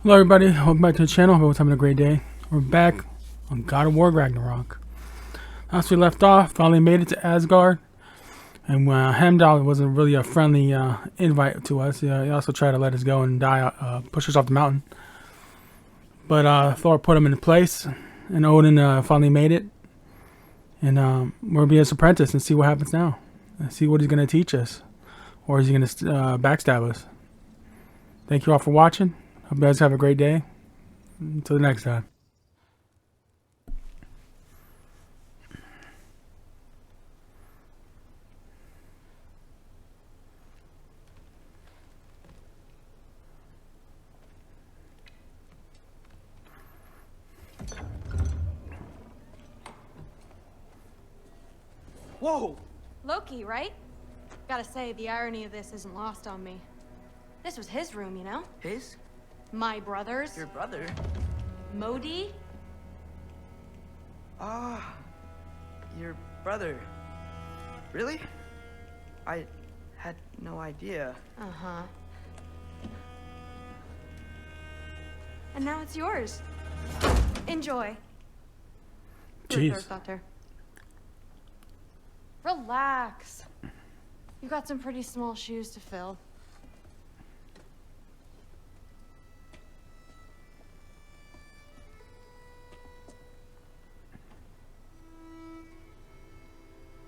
Hello everybody, welcome back to the channel. Hope everyone's having a great day. We're back on God of War Ragnarok. Last we left off, finally made it to Asgard. And Heimdall wasn't really a friendly invite to us. He also tried to let us go and die, push us off the mountain. But Thor put him in place, and Odin finally made it. And we're going to be his apprentice and see what happens now. And see what he's going to teach us. Or is he going to backstab us? Thank you all for watching. Hope you guys have a great day. Until the next time. Whoa! Loki, right? Gotta say, the irony of this isn't lost on me. This was his room, you know? His? My brother's. Your brother? Modi? Ah, your brother. Really? I had no idea. Uh-huh. And now it's yours. Enjoy. Jeez. Doctor. Relax. You got some pretty small shoes to fill.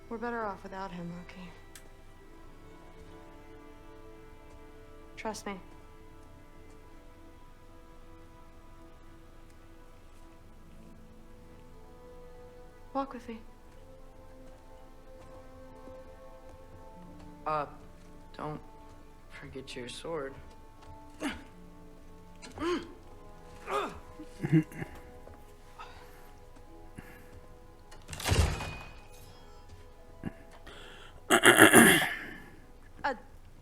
We're better off without him, Loki. Trust me. Walk with me. Don't forget your sword.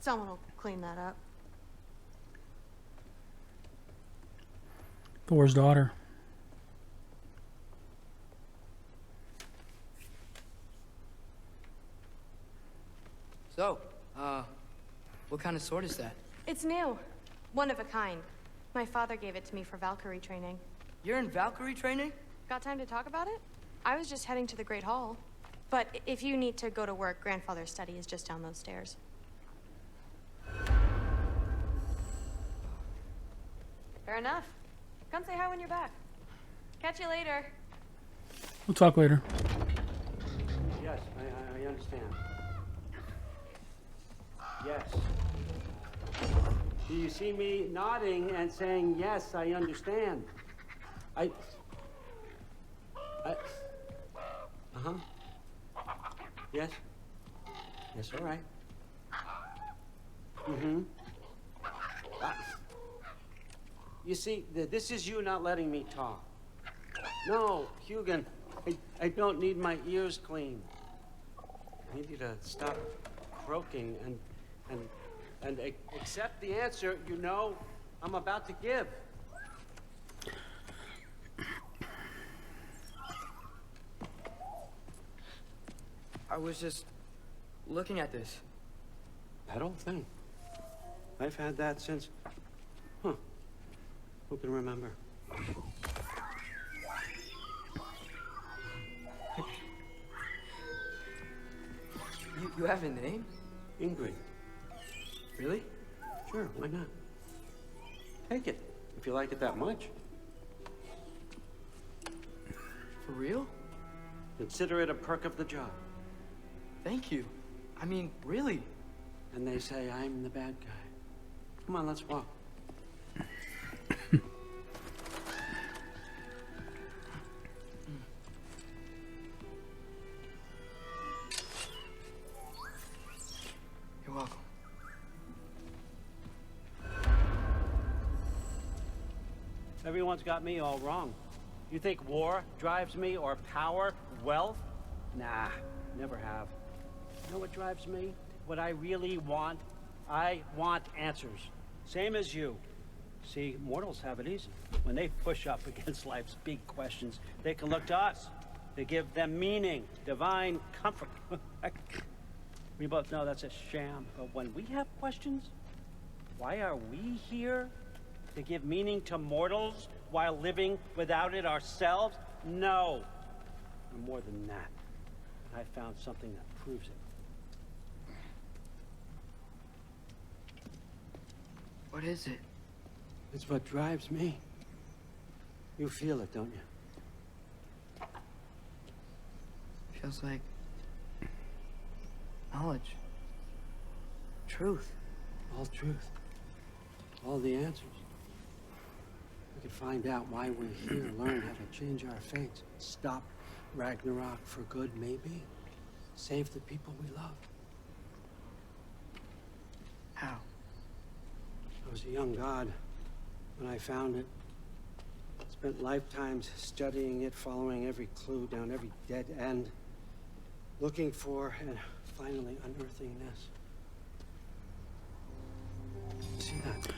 Someone will clean that up. Thor's daughter. So, what kind of sword is that? It's new. One of a kind. My father gave it to me for Valkyrie training. You're in Valkyrie training? Got time to talk about it? I was just heading to the Great Hall. But if you need to go to work, Grandfather's study is just down those stairs. Fair enough. Come say hi when you're back. Catch you later. We'll talk later. Yes, I understand. Yes. Do you see me nodding and saying, yes, I understand? Uh-huh. Yes? Yes, all right. Mm-hmm. You see, this is you not letting me talk. No, Hugin, I don't need my ears cleaned. I need you to stop croaking and accept the answer you know I'm about to give. I was just looking at this. That old thing. I've had that since... Huh. Who can remember? You have a name? Ingrid. Really? Sure, why not? Take it, if you like it that much. For real? Consider it a perk of the job. Thank you. I mean, really. And they say I'm the bad guy. Come on, let's walk. You're welcome. Everyone's got me all wrong. You think war drives me, or power, wealth? Nah, never have. You know what drives me? What I really want? I want answers. Same as you. See, mortals have it easy. When they push up against life's big questions, they can look to us. They give them meaning, divine comfort. We both know that's a sham, but when we have questions, why are we here? To give meaning to mortals while living without it ourselves? No. Or more than that. I found something that proves it. What is it? It's what drives me. You feel it, don't you? Feels like knowledge. Truth. All truth. All the answers. We could find out why we're here, learn how to change our fates, stop Ragnarok for good, maybe. Save the people we love. How? I was a young god when I found it. Spent lifetimes studying it, following every clue down every dead end, looking for and finally unearthing this. See that?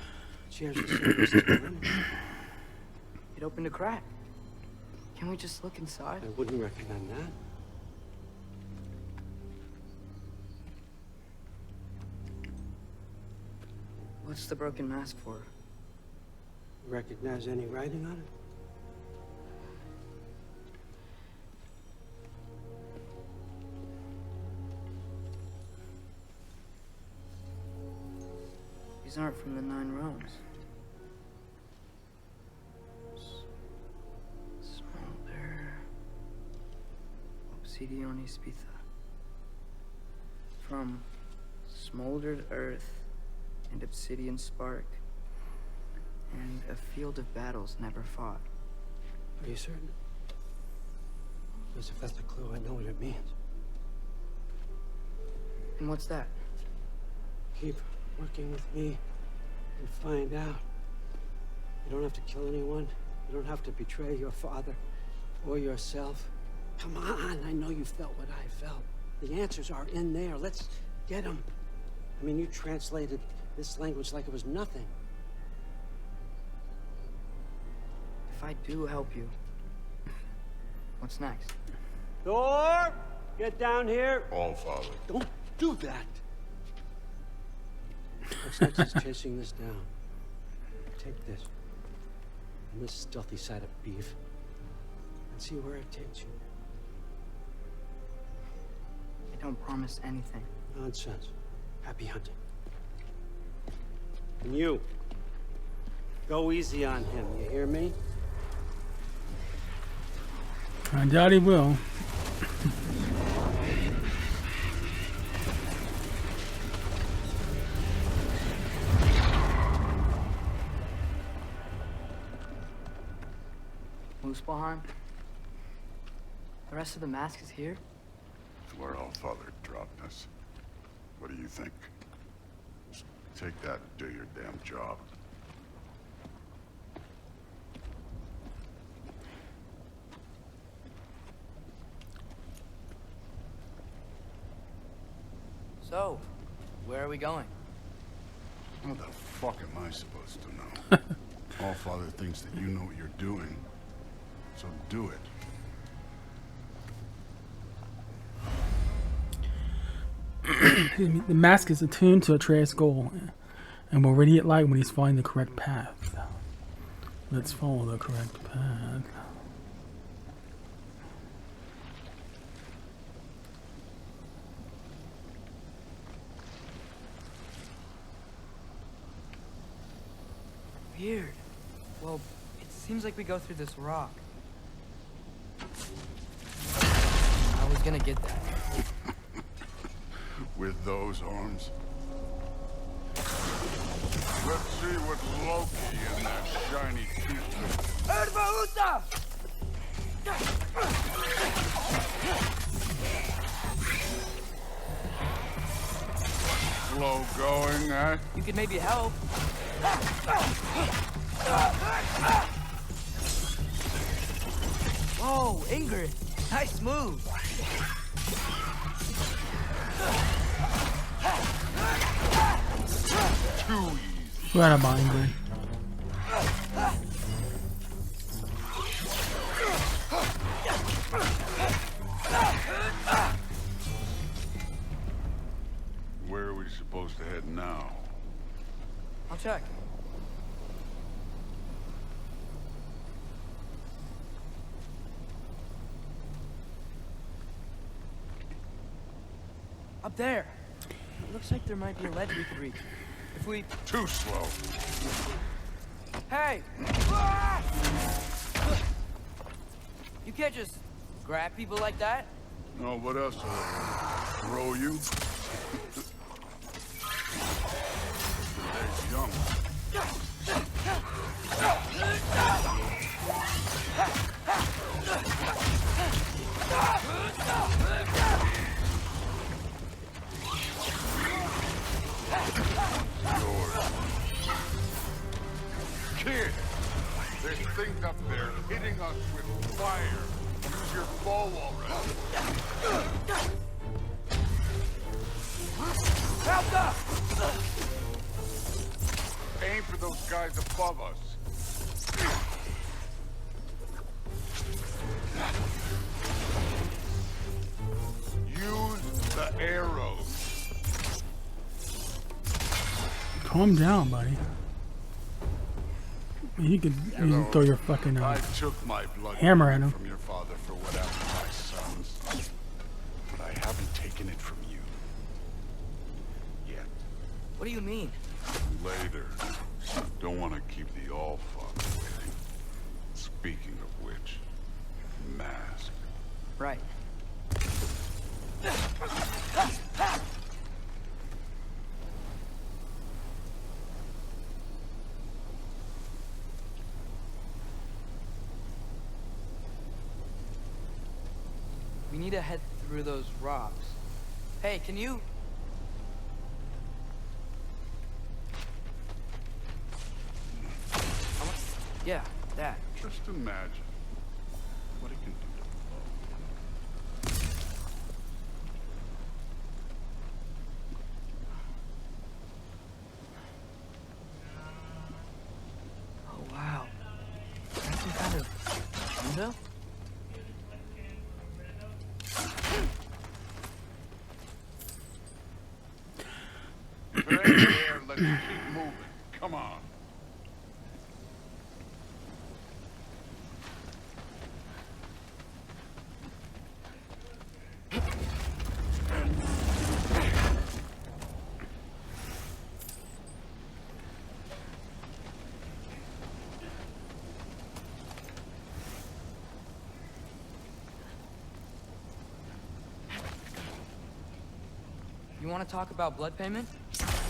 Shares the same skin. It opened a crack. Can we just look inside? I wouldn't recommend that. What's the broken mask for? Recognize any writing on it? These aren't from the 9 realms. Smolder. Obsidione Spitha. From smoldered earth and obsidian spark. And a field of battles never fought. Are you certain? Because if that's a clue, I know what it means. And what's that? Keep working with me and find out. You don't have to kill anyone. You don't have to betray your father or yourself. Come on, I know you felt what I felt. The answers are in there. Let's get them. I mean, you translated this language like it was nothing. If I do help you, what's next? Thor! Get down here! All father. Don't do that! What's next is chasing this down. Take this. And this stealthy side of beef. And see where it takes you. I don't promise anything. Nonsense. Happy hunting. And you. Go easy on him, you hear me? I doubt he will. Muspelheim? The rest of the mask is here? It's where all father dropped us. What do you think? Just take that and do your damn job. So, where are we going? What the fuck am I supposed to know? All father thinks that you know what you're doing, so do it. The mask is attuned to Atreus' goal and will radiate light when he's following the correct path. Let's follow the correct path. Weird. Well, it seems like we go through this rock. I was gonna get that. With those arms. Let's see what Loki and that shiny tooth. Ervauta! Slow going, eh? You could maybe help. Whoa, Ingrid. Nice move. Too easy. Right about Ingrid. Where are we supposed to head now? I'll check. Up there. It looks like there might be a ledge we could reach. If we... Too slow. Hey! Ah! You can't just grab people like that. No, what else? Throw you? There's young. Kid, there's things up there hitting us with fire. Use your bow already. Help up! Aim for those guys above us. Use the arrows. Calm down, buddy. You can throw your fucking I took my blood hammer at him. from your father for what happened to my sons, but I haven't taken it from you yet. What do you mean? Later. Don't want to keep the All-Father waiting. Speaking of which, mask. Right. We need to head through those rocks. Hey, can you... Yeah, that. Just imagine what it can do to love. Oh, wow. That's some kind of window? If it ain't there, let's keep moving. Come on. You want to talk about blood payment?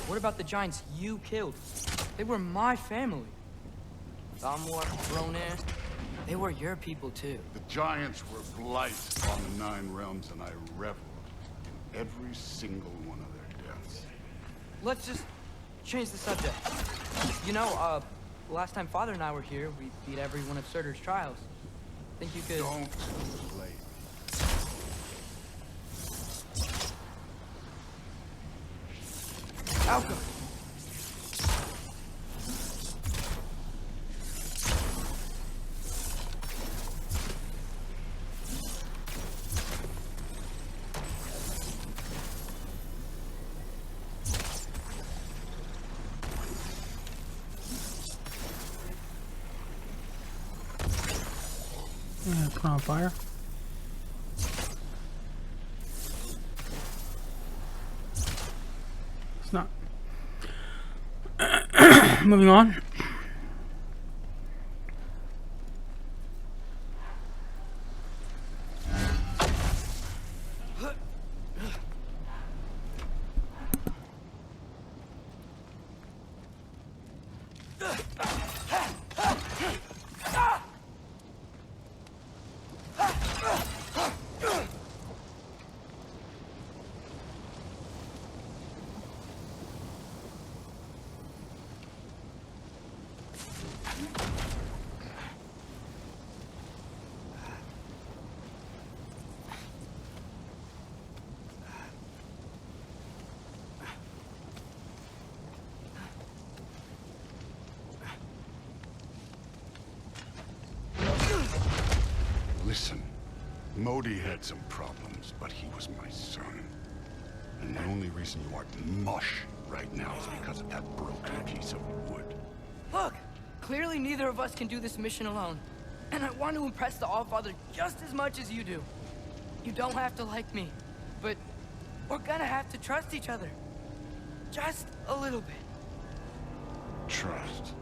What about the giants you killed? They were my family. Thamor, Ronir, they were your people too. The giants were blight on the 9 realms, and I reveled in every single one of their deaths. Let's just change the subject. You know, last time Father and I were here, we beat every one of Surtur's trials. Think you could... Don't play. Outcome. Yeah, put on fire. It's not. Moving on. Listen, Modi had some problems, but he was my son. And the only reason you aren't mush right now is because of that broken piece of wood. Look, clearly neither of us can do this mission alone. And I want to impress the Allfather just as much as you do. You don't have to like me, but We're gonna have to trust each other. Just a little bit. Trust.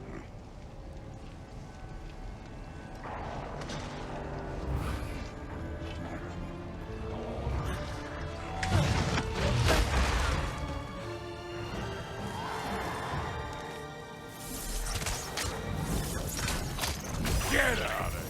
Get out of here!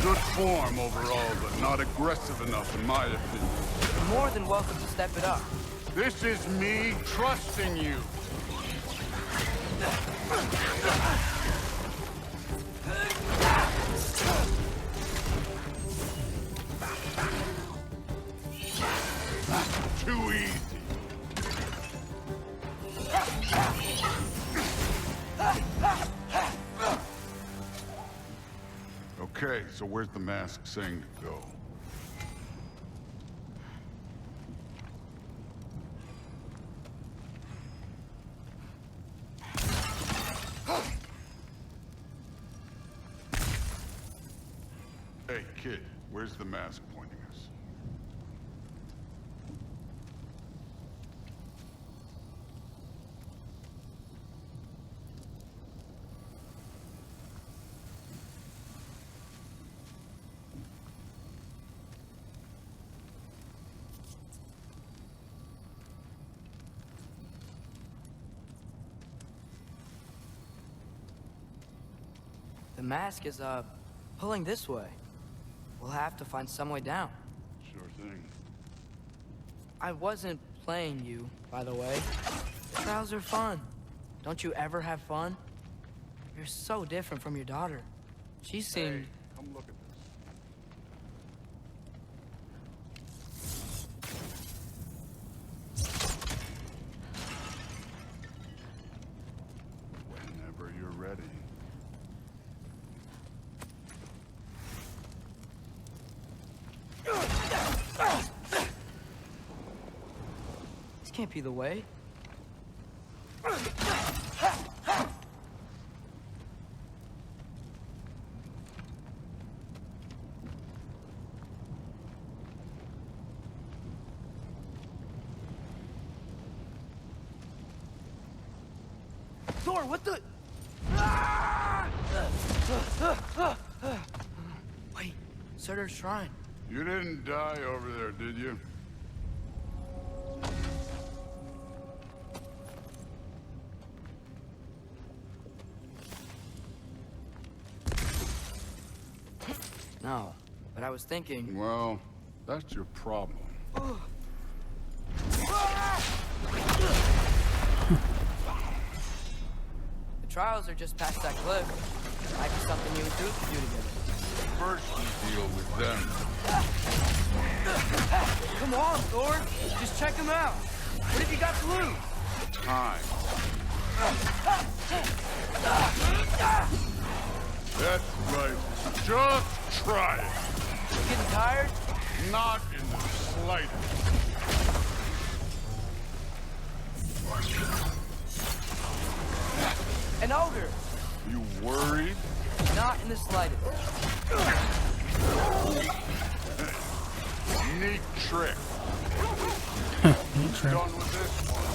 Good form overall, but not aggressive enough in my opinion. You're more than welcome to step it up. This is me trusting you. Too easy. Okay, so where's the mask saying to go? Hey, kid, where's the mask pointing us? The mask is, pulling this way. We'll have to find some way down. Sure thing. I wasn't playing you, by the way. Trials are fun. Don't you ever have fun? You're so different from your daughter. She seemed... Hey, come look at this. Whenever you're ready. This can't be the way. Thor, what the? Wait, Surtur's shrine. You didn't die over there, did you? No, but I was thinking... Well, that's your problem. The trials are just past that cliff. Might be something you and Duke could do together. First, you deal with them. Come on, Thor. Just check them out. What have you got to lose? Time. That's right. Just try it. You getting tired? Not in the slightest. An ogre. You worried? Not in the slightest. Neat trick. Neat trick. Done with this one.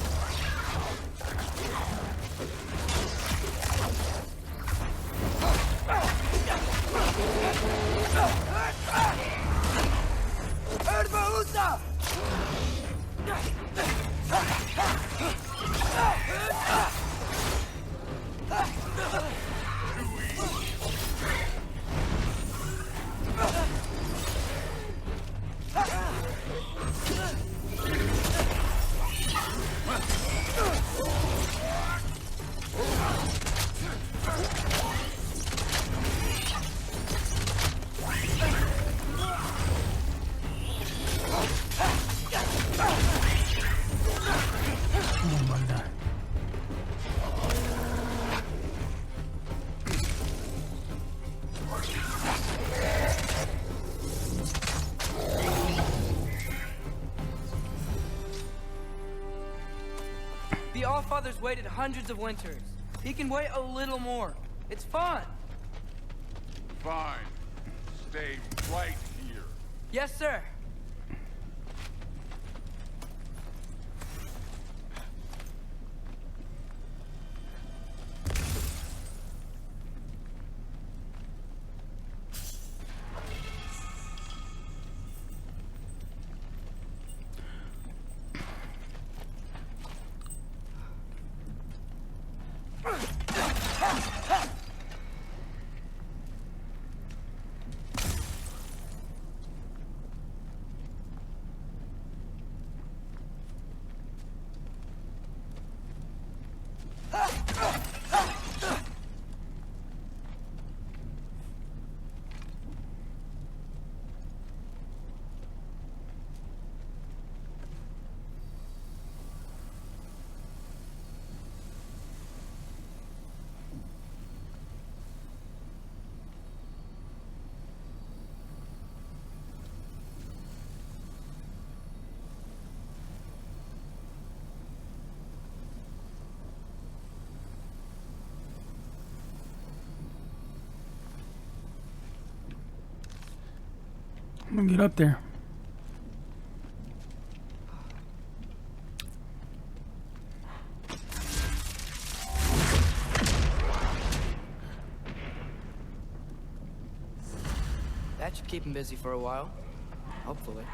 The Allfather's waited hundreds of winters. He can wait a little more. It's fun. Fine. Stay right here. Yes, sir. I'm gonna get up there. That should keep him busy for a while. Hopefully.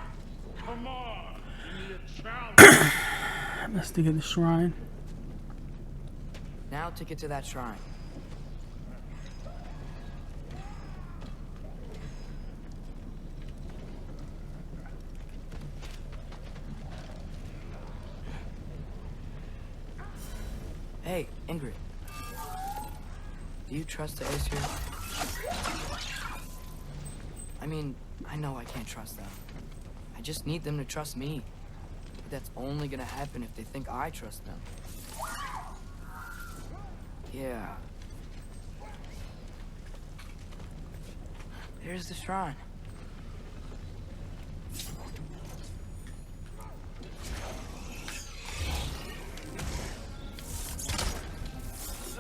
Come on. Give me a challenge. Let's dig at the shrine. Now to get to that shrine. Hey, Ingrid. Do you trust the Aesir? I mean, I know I can't trust them. I just need them to trust me. But that's only gonna happen if they think I trust them. Yeah. There's the shrine.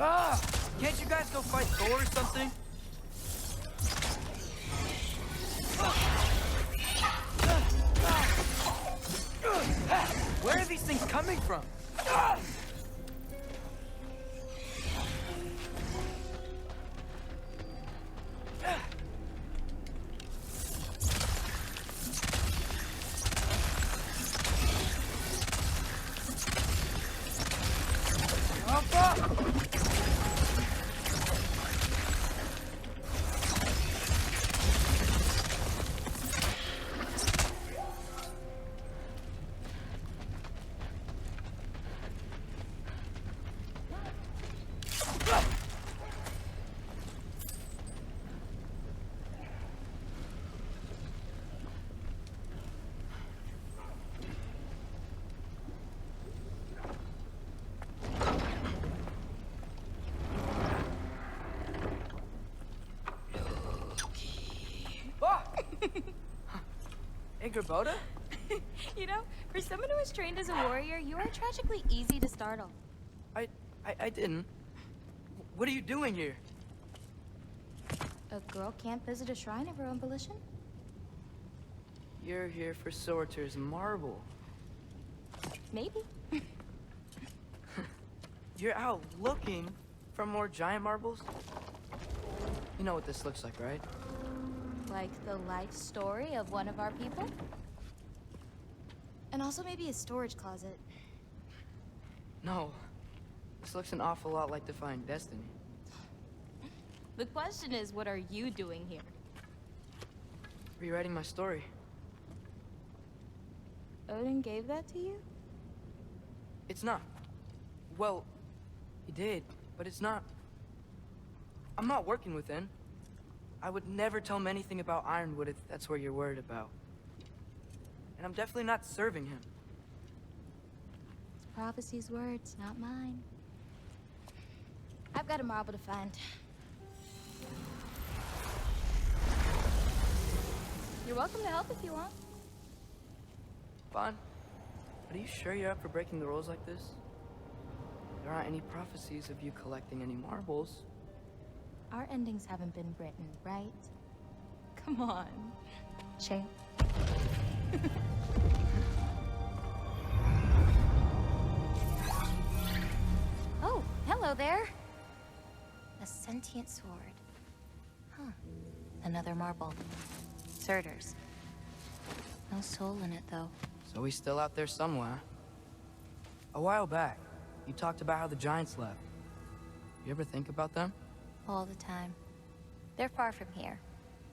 Ah! Can't you guys go fight Thor or something? Where are these things coming from? Ingrid? You know, for someone who was trained as a warrior, you are tragically easy to startle. I didn't. What are you doing here? A girl can't visit a shrine of her own volition? You're here for Sorter's marble. Maybe. You're out looking for more giant marbles? You know what this looks like, right? Like the life story of one of our people? And also maybe a storage closet. No. This looks an awful lot like Defying Destiny. The question is, what are you doing here? Rewriting my story. Odin gave that to you? It's not. Well, he did, but it's not. I'm not working with him. I would never tell him anything about Ironwood if that's what you're worried about. And I'm definitely not serving him. It's prophecy's words, not mine. I've got a marble to find. You're welcome to help if you want. Fine. But are you sure you're up for breaking the rules like this? there aren't any prophecies of you collecting any marbles. Our endings haven't been written, right? Come on. Shame. Oh, hello there. A sentient sword. Huh. Another marble. Surtur's. No soul in it, though. So he's still out there somewhere. A while back, you talked about how the giants left. You ever think about them? All the time. They're far from here.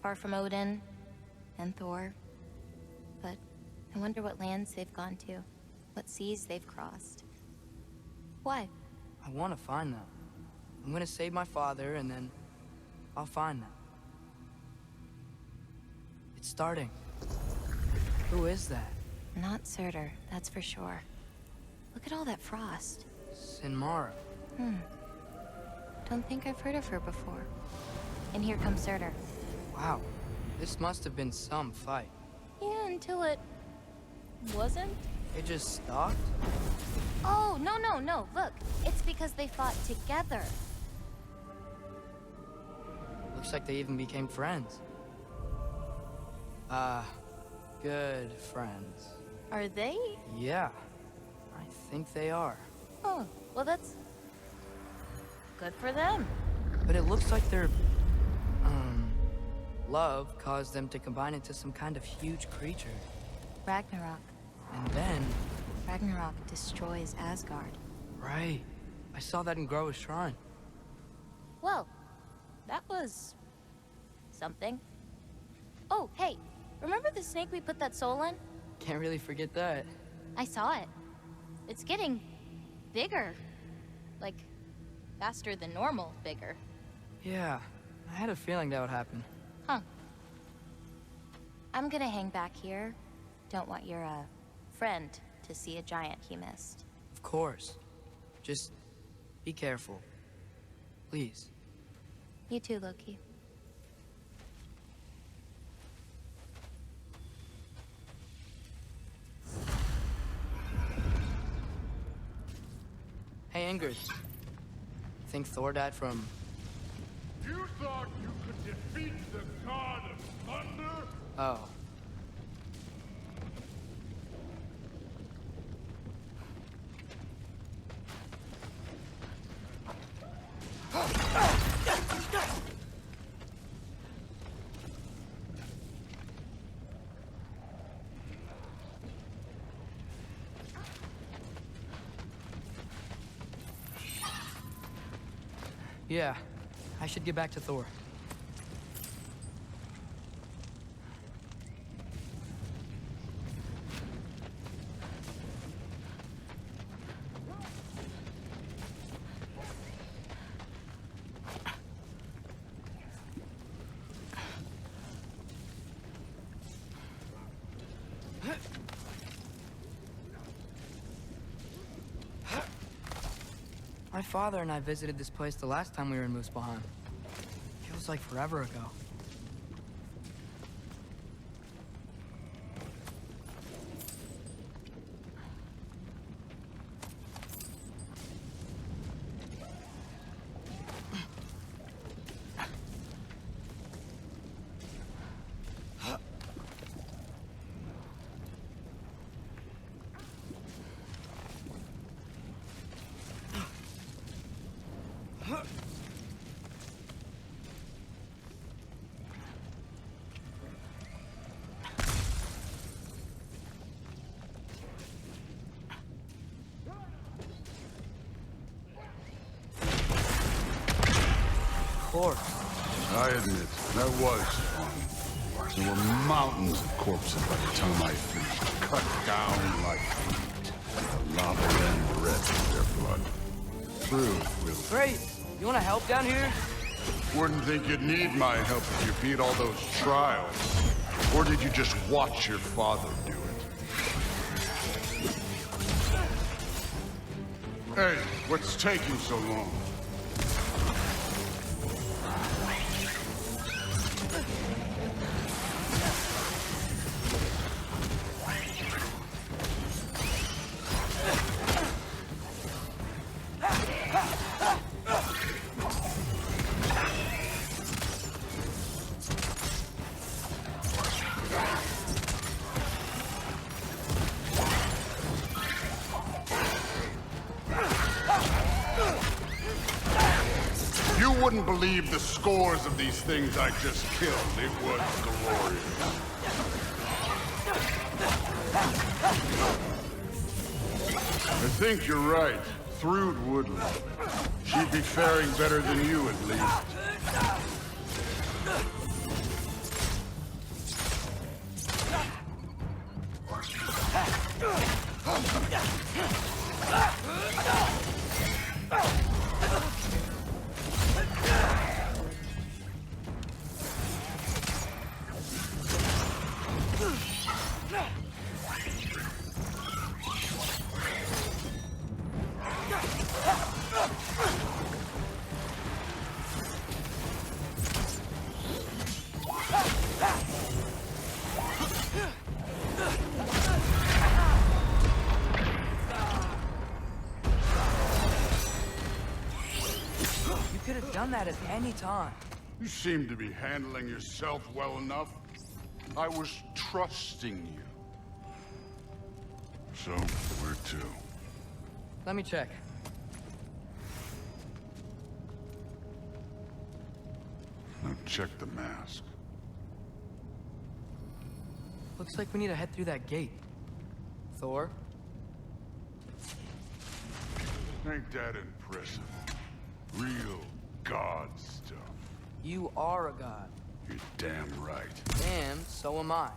Far from Odin and Thor. But I wonder what lands they've gone to. What seas they've crossed. Why? I want to find them. I'm gonna save my father, and then I'll find them. It's starting. Who is that? Not Surtur, that's for sure. Look at all that frost. Sinmara. Don't think I've heard of her before. And here comes Surtur. Wow. This must have been some fight. Yeah, until it... wasn't? It just stopped? Oh, no. Look, it's because they fought together. Looks like they even became friends. Good friends. Are they? Yeah, I think they are. Oh, well that's... good for them. But it looks like their, love caused them to combine into some kind of huge creature. Ragnarok. And then... Ragnarok destroys Asgard. Right. I saw that in Groa's shrine. Well, that was... something. Oh, hey, remember the snake we put that soul in? Can't really forget that. I saw it. It's getting... bigger. Like, faster than normal bigger. Yeah, I had a feeling that would happen. Huh. I'm gonna hang back here. Don't want your, friend to see a giant he missed. Of course. Just be careful. Please. You too, Loki. Hey, Ingrid. Think Thor died from... You thought you could defeat the god of thunder? Oh. Yeah, I should get back to Thor. My father and I visited this place the last time we were in Muspelheim. Feels like forever ago. I admit, that was fun. There were mountains of corpses by the time I finished, cut down like meat. The lava ran red with their blood. True, really. Great! You wanna help down here? Wouldn't think you'd need my help if you beat all those trials. Or did you just watch your father do it? Hey, what's taking so long? You wouldn't believe the scores of these things I just killed. It was glorious. I think you're right. Thrud wouldn't. She'd be faring better than you, at least. You could have done that at any time. You seem to be handling yourself well enough. I was trusting you. So, where to? Let me check. Now check the mask. Looks like we need to head through that gate. Thor? Ain't that impressive? Real god stuff. You are a god. You're damn right. And so am I.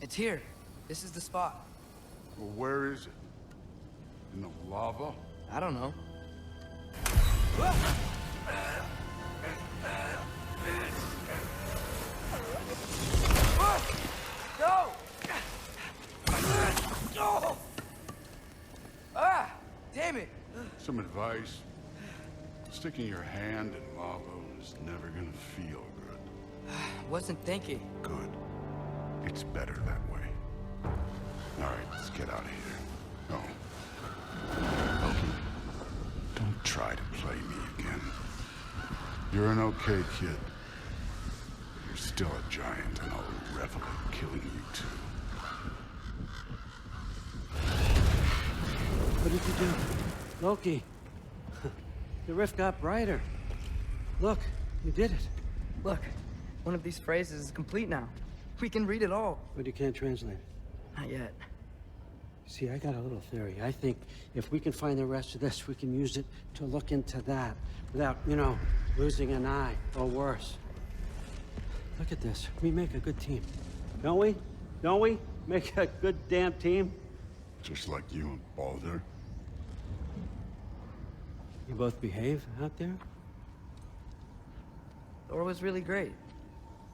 It's here. This is the spot. Well, where is it? In the lava? I don't know. No! Ah! Damn it! Some advice? Sticking your hand in lava is never gonna feel good. Wasn't thinking. Good. It's better that way. All right, let's get out of here. No. Loki, don't try to play me again. You're an okay kid. You're still a giant, and I'll revel in killing you too. What did you do? Loki. The rift got brighter. Look, you did it. Look, one of these phrases is complete now. We can read it all. But you can't translate it. Not yet. See, I got a little theory. I think if we can find the rest of this, we can use it to look into that without, you know, losing an eye or worse. Look at this. We make a good team. Don't we? Don't we? Make a good damn team? Just like you and Baldur. You both behave out there? Thor was really great.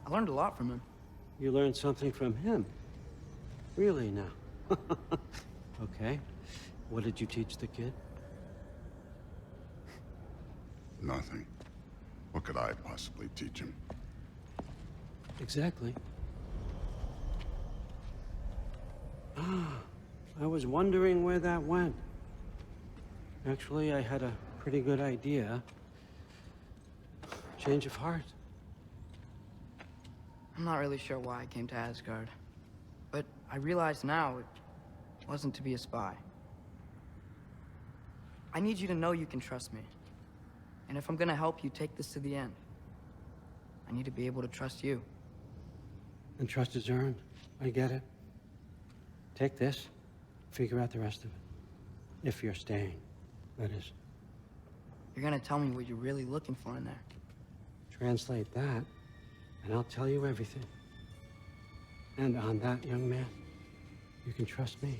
I learned a lot from him. You learned something from him? Really now? Okay. What did you teach the kid? Nothing. What could I possibly teach him? Exactly. I was wondering where that went. Actually, I had a pretty good idea. Change of heart. I'm not really sure why I came to Asgard. But I realize now it wasn't to be a spy. I need you to know you can trust me. And if I'm gonna help you take this to the end, I need to be able to trust you. And trust is earned. I get it. Take this, figure out the rest of it. If you're staying, that is. You're gonna tell me what you're really looking for in there. Translate that, and I'll tell you everything. And on that, young man, you can trust me.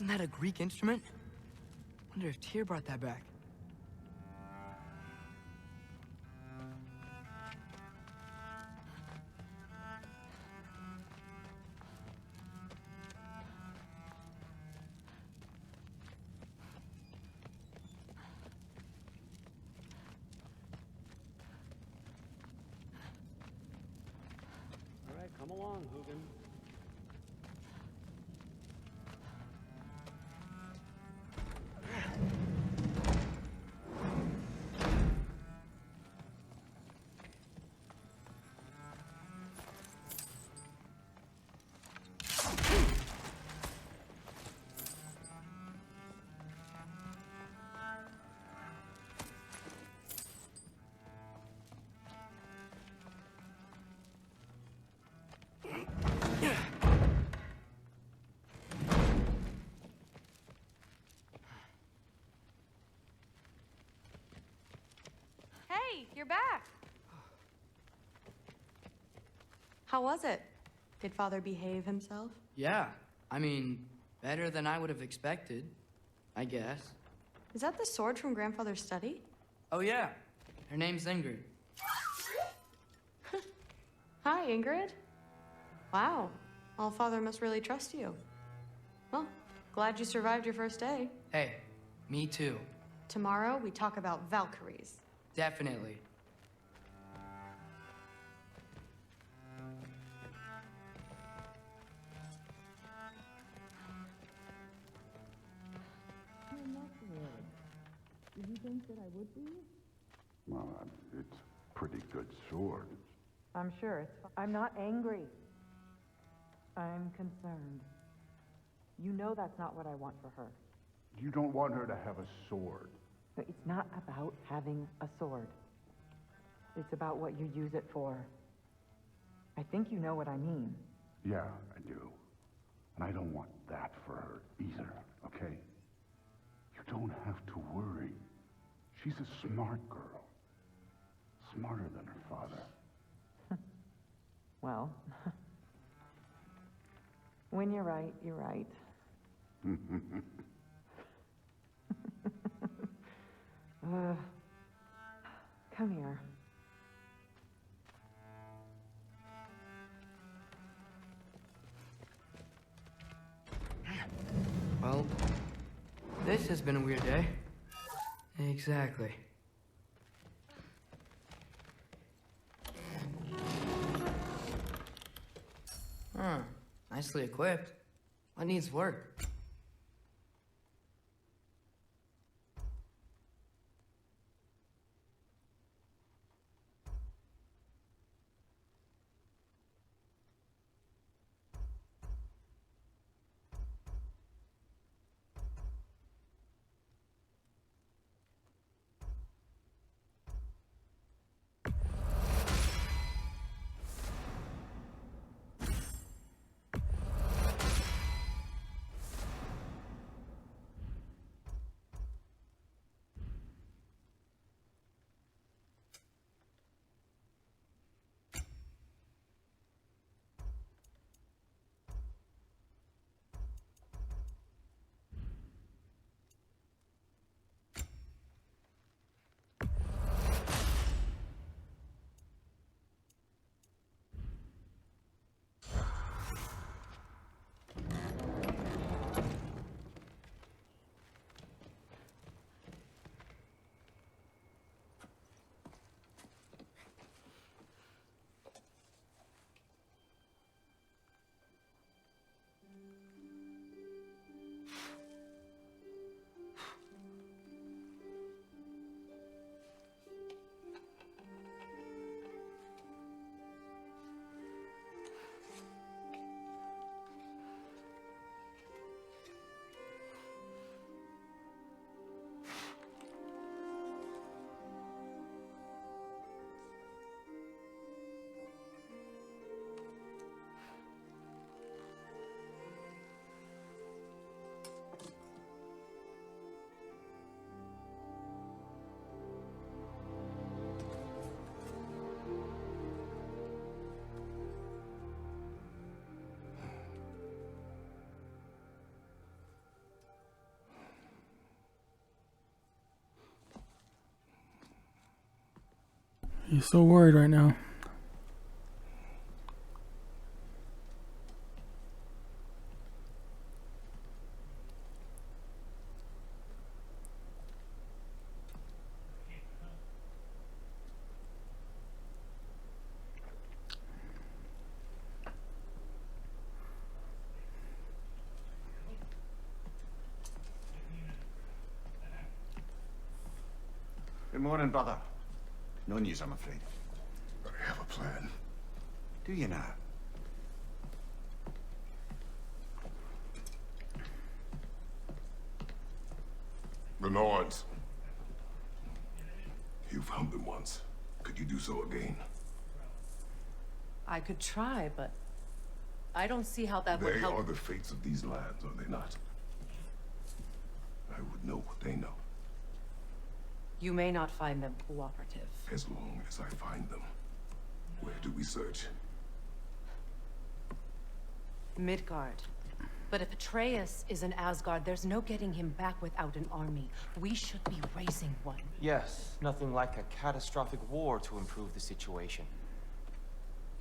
Isn't that a Greek instrument? Wonder if Tyr brought that back. All right, come along, Hugin. Hey, you're back. How was it? Did Father behave himself? Yeah, I mean, better than I would have expected, I guess. Is that the sword from Grandfather's study? Oh yeah, her name's Ingrid. Hi, Ingrid. Wow, All-Father must really trust you. Well, glad you survived your first day. Hey, me too. Tomorrow, we talk about Valkyries. Definitely. Well, it's a pretty good sword. I'm sure it's I'm not angry. I'm concerned. You know that's not what I want for her. You don't want her to have a sword. But it's not about having a sword. It's about what you use it for. I think you know what I mean. Yeah, I do. And I don't want that for her either, okay? You don't have to worry. She's a smart girl. Smarter than her father. Well, when you're right, you're right. Come here. Well, this has been a weird day. Exactly. Huh. Nicely equipped. What needs work? He's so worried right now. Good morning, brother. No news, I'm afraid. But I have a plan. Do you now? The NORNS. You found them once. Could you do so again? I could try, but I don't see how that would They help. are the fates of these lands, are they not? I would know what they know. You may not find them cooperative. As long as I find them. Where do we search? Midgard. But if Atreus is in Asgard, there's no getting him back without an army. We should be raising one. Yes, nothing like a catastrophic war to improve the situation.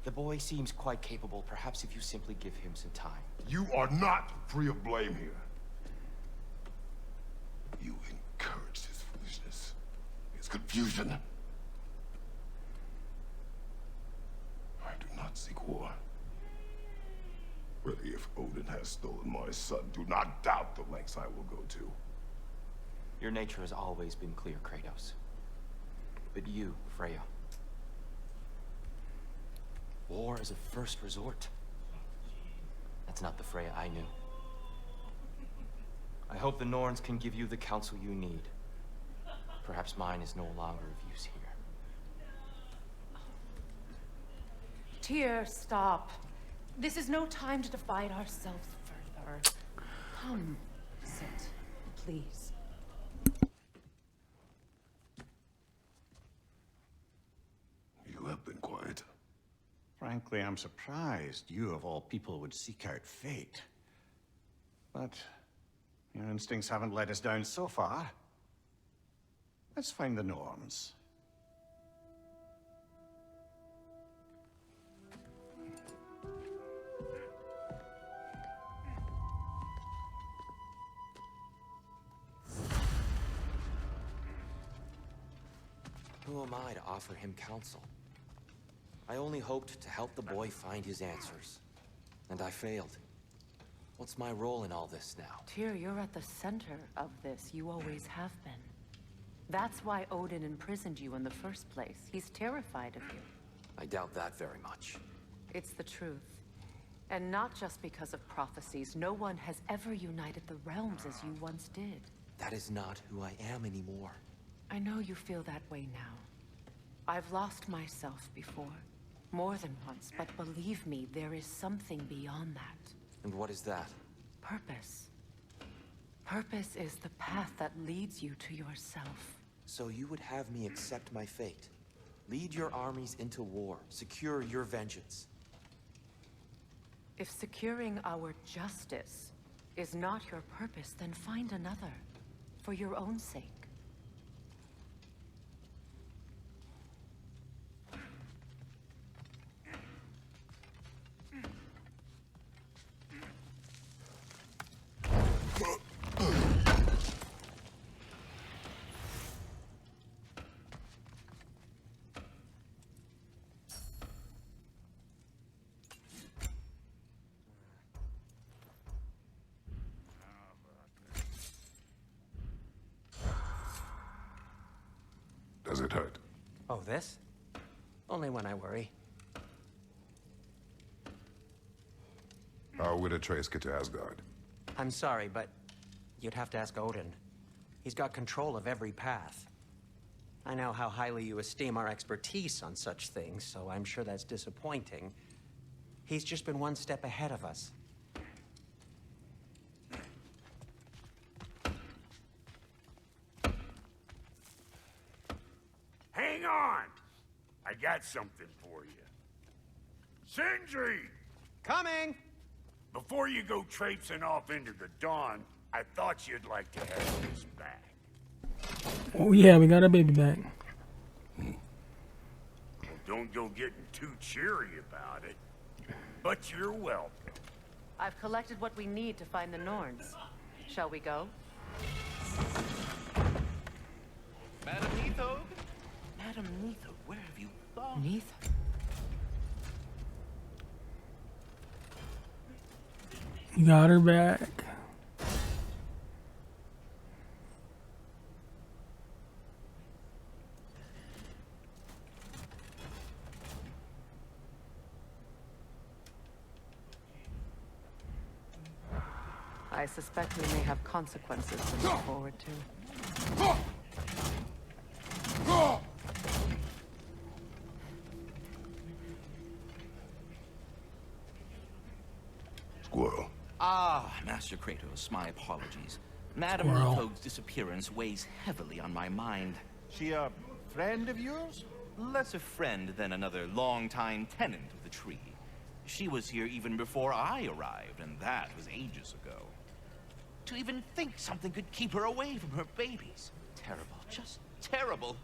The boy seems quite capable. Perhaps if you simply give him some time. You are not free of blame here. You encouraged his foolishness, his confusion. I do not seek war. Really, if Odin has stolen my son, do not doubt the lengths I will go to. Your nature has always been clear, Kratos. But you, Freya. War is a first resort. That's not the Freya I knew. I hope the Norns can give you the counsel you need. Perhaps mine is no longer of use here. Tyr, stop. This is no time to divide ourselves further. Come, sit, please. You have been quiet. Frankly, I'm surprised you, of all people, would seek out fate. But your instincts haven't let us down so far. Let's find the Norns. Who am I to offer him counsel? I only hoped to help the boy find his answers. And I failed. What's my role in all this now? Tyr, you're at the center of this. You always have been. That's why Odin imprisoned you in the first place. He's terrified of you. I doubt that very much. It's the truth. And not just because of prophecies. No one has ever united the realms as you once did. That is not who I am anymore. I know you feel that way now. I've lost myself before. More than once, but believe me, there is something beyond that. And what is that? Purpose. Purpose is the path that leads you to yourself. So you would have me accept my fate? Lead your armies into war, secure your vengeance. If securing our justice is not your purpose, then find another. For your own sake. Does it hurt? Oh, this? Only when I worry. How would Atreus get to Asgard? I'm sorry, but you'd have to ask Odin. He's got control of every path. I know how highly you esteem our expertise on such things, so I'm sure that's disappointing. He's just been one step ahead of us. Hang on! I got something for you. Sindri! Coming! Before you go traipsing off into the dawn, I thought you'd like to have this back. Oh yeah, we got our baby back. don't go getting too cheery about it. But you're welcome. I've collected what we need to find the Norns. Shall we go? Madam Neathog? Madam Neathog, where have you gone? Neath? You got her back. I suspect we may have consequences to look forward to. Squirrel. Ah, Master Kratos, my apologies. Madam Squirrel. Neathog's disappearance weighs heavily on my mind. She a friend of yours? Less a friend than another long-time tenant of the tree. She was here even before I arrived, and that was ages ago. To even think something could keep her away from her babies. Terrible, just terrible.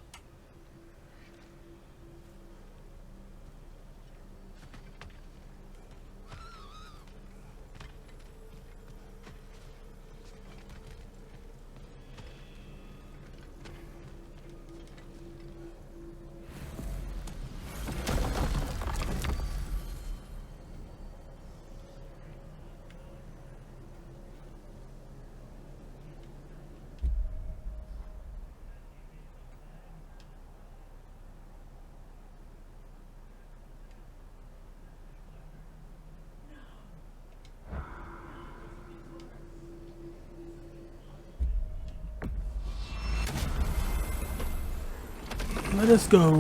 Let us go.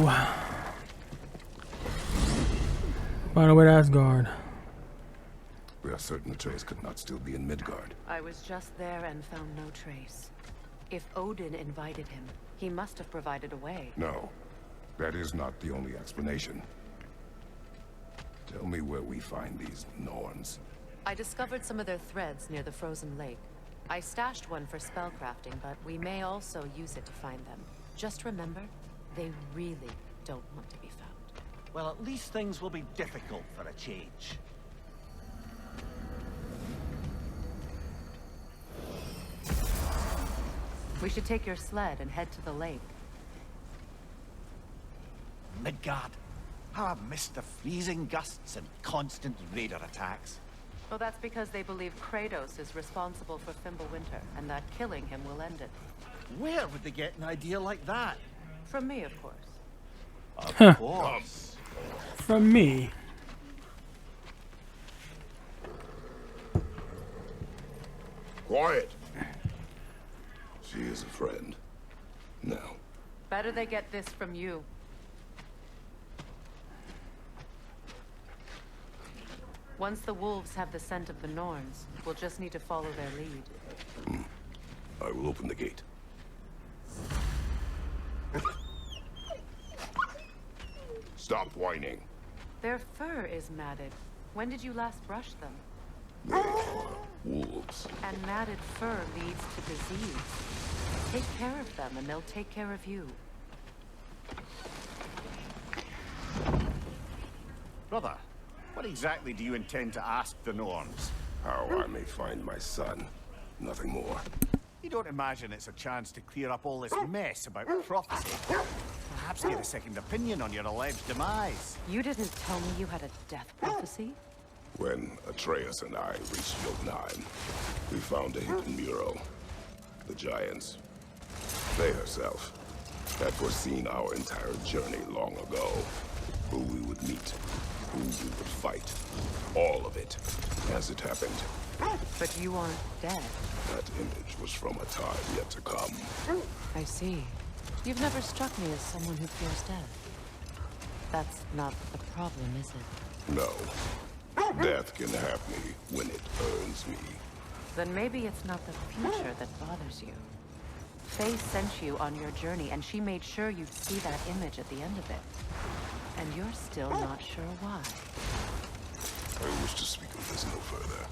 By the way, to Asgard. We are certain Atreus could not still be in Midgard. I was just there and found no trace. If Odin invited him, he must have provided a way. No, that is not the only explanation. Tell me where we find these Norns. I discovered some of their threads near the frozen lake. I stashed one for spellcrafting, but we may also use it to find them. Just remember, they really don't want to be found. Well, at least things will be difficult for a change. We should take your sled and head to the lake. Midgard. How I've missed the freezing gusts and constant raider attacks. Well, that's because they believe Kratos is responsible for Fimbulwinter, and that killing him will end it. Where would they get an idea like that? From me, of course. Of course. From me. Quiet. She is a friend. Now. Better they get this from you. Once the wolves have the scent of the Norns, we'll just need to follow their lead. I will open the gate. Stop whining. Their fur is matted. When did you last brush them? They are wolves. And matted fur leads to disease. Take care of them, and they'll take care of you. Brother, what exactly do you intend to ask the Norns? How I may find my son. Nothing more. You don't imagine it's a chance to clear up all this mess about prophecy? Perhaps get a second opinion on your alleged demise. You didn't tell me you had a death prophecy? When Atreus and I reached Jotunheim, we found a hidden mural. The Giants, they herself, had foreseen our entire journey long ago. Who we would meet, who we would fight. All of it, as it happened. But you aren't dead. That image was from a time yet to come. I see. You've never struck me as someone who fears death. That's not the problem, is it? No. Death can have me when it earns me. Then maybe it's not the future that bothers you. Faye sent you on your journey, and she made sure you'd see that image at the end of it. And you're still not sure why. I wish to speak of this no further.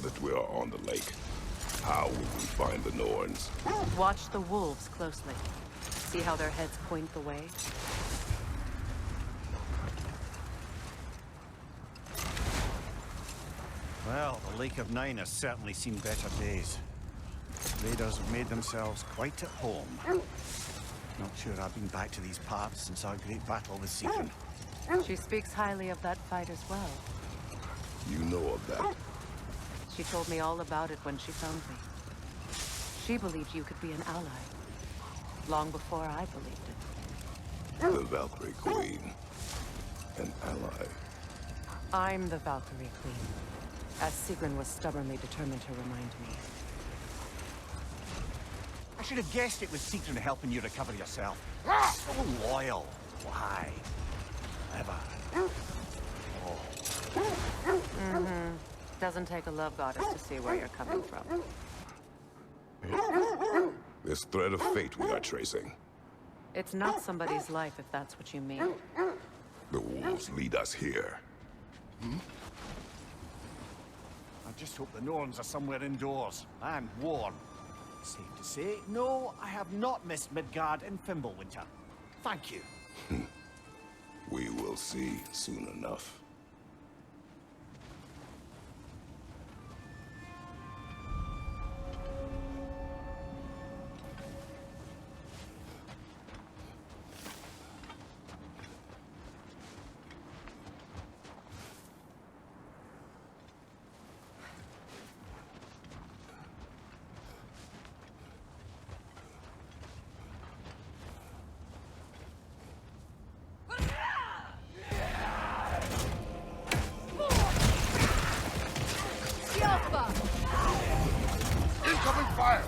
that we are on the lake, how will we find the Norns? Watch the wolves closely. See how their heads point the way? Well, the Lake of Nine has certainly seen better days. Raiders have made themselves quite at home. Not sure I've been back to these parts since our great battle with Sigrun. She speaks highly of that fight as well. You know of that? She told me all about it when she found me. She believed you could be an ally. Long before I believed it. The Valkyrie Queen. An ally. I'm the Valkyrie Queen, as Sigrun was stubbornly determined to remind me. I should have guessed it was Sigrun helping you recover yourself. So loyal. Why? Ever. Mm-hmm. Doesn't take a love goddess to see where you're coming from. This thread of fate we are tracing. It's not somebody's life, if that's what you mean. The wolves lead us here. I just hope the Norns are somewhere indoors and warm. Safe to say, no, I have not missed Midgard and Fimbulwinter. Thank you. We will see soon enough. Incoming fire!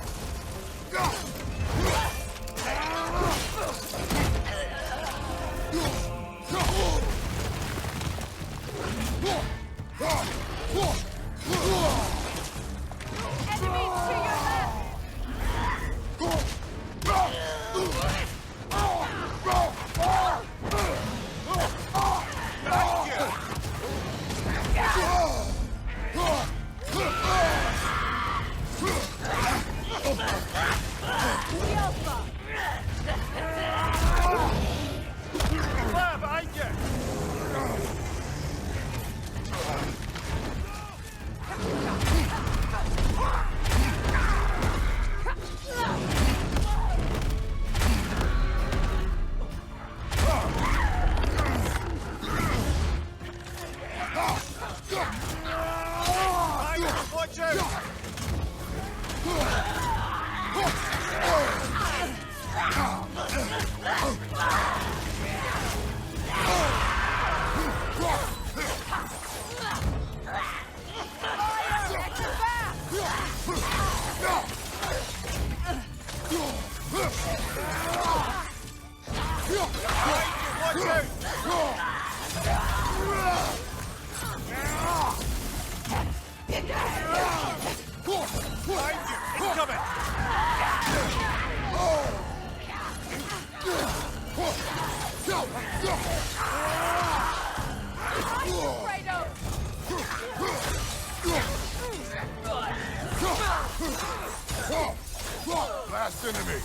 Last enemy.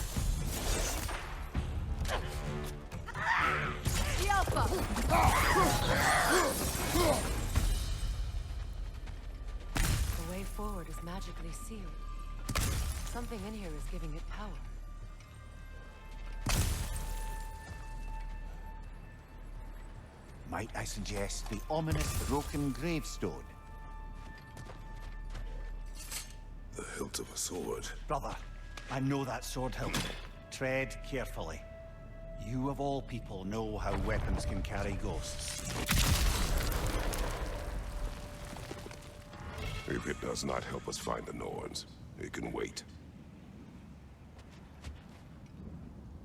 The way forward is magically sealed. Something in here is giving it power. Might I suggest the ominous broken gravestone? The hilt of a sword. Brother, I know that sword hilt. Tread carefully. You of all people know how weapons can carry ghosts. If it does not help us find the Norns, it can wait.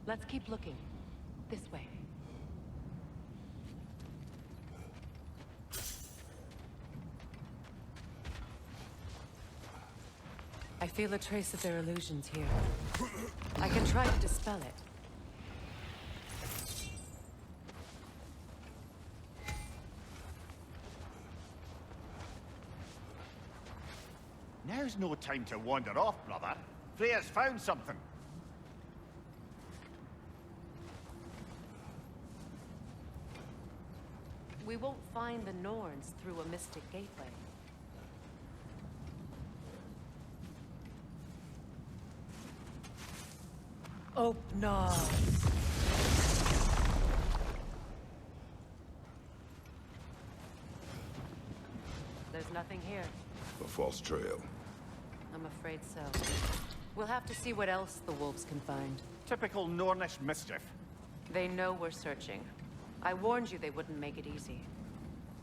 Let's keep looking. This way. I feel a trace of their illusions here. I can try to dispel it. Now's no time to wander off, brother. Freya's found something. We won't find the Norns through a mystic gateway. Open up. There's nothing here. A false trail. I'm afraid so. We'll have to see what else the wolves can find. Typical Nornish mischief. They know we're searching. I warned you they wouldn't make it easy.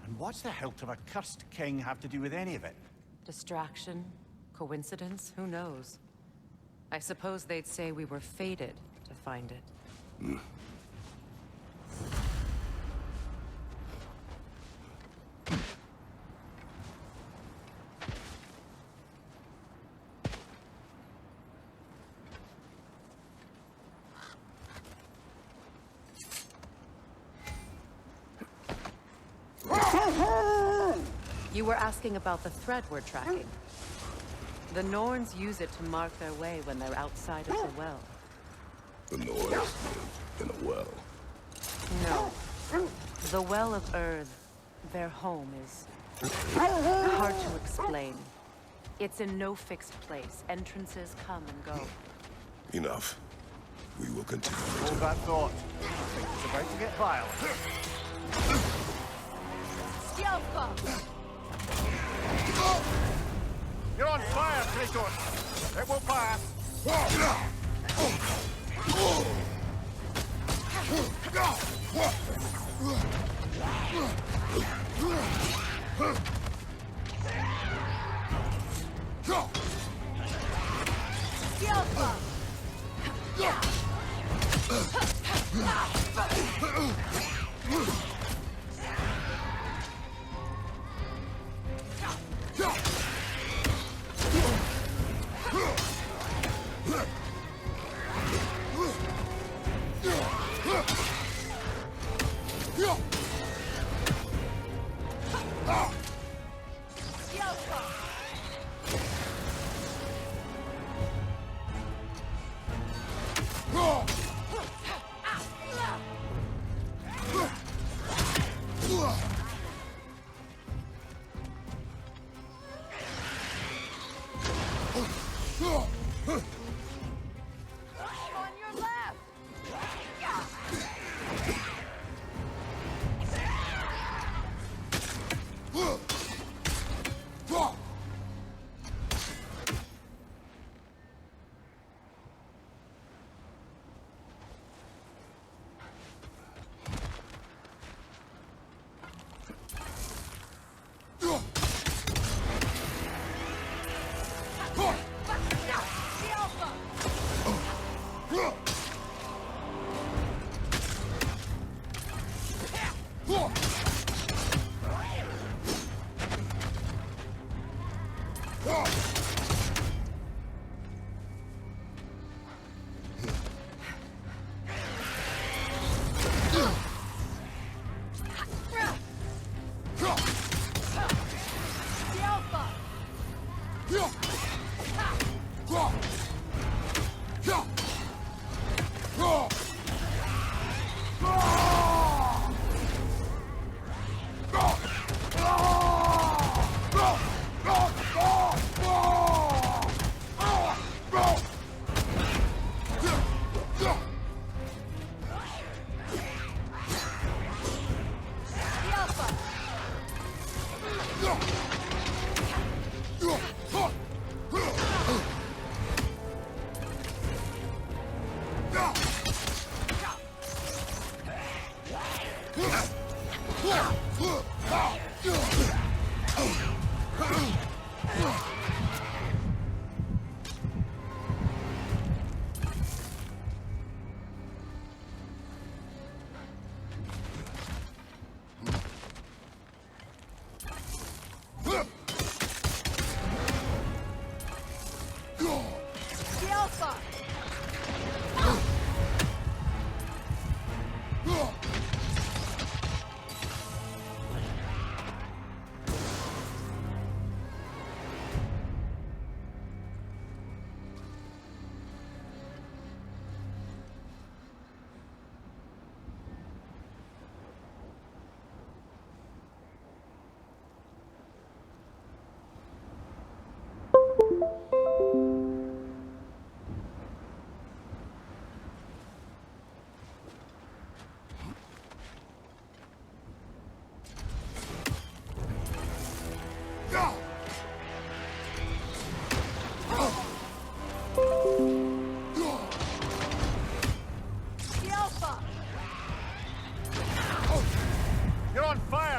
And what's the hilt of a cursed king have to do with any of it? Distraction? Coincidence? Who knows? I suppose they'd say we were fated to find it. You were asking about the thread we're tracking. The Norns use it to mark their way when they're outside of the well. The Norns live in a well. No. The Well of Earth, their home, is hard to explain. It's in no fixed place. Entrances come and go. Enough. We will continue. Hold that thought. I think it's about to get violent. You're on fire, Kratos! It will pass!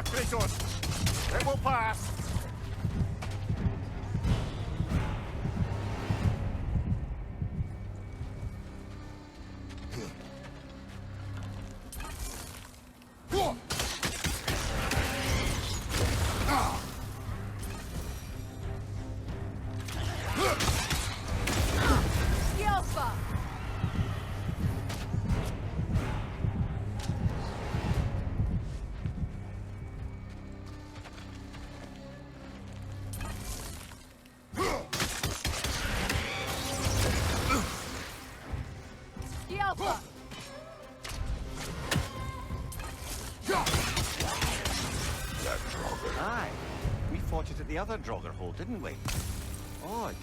there, Kratos. It will pass. Aye. We fought it at the other Draugr hole, didn't we? Odd.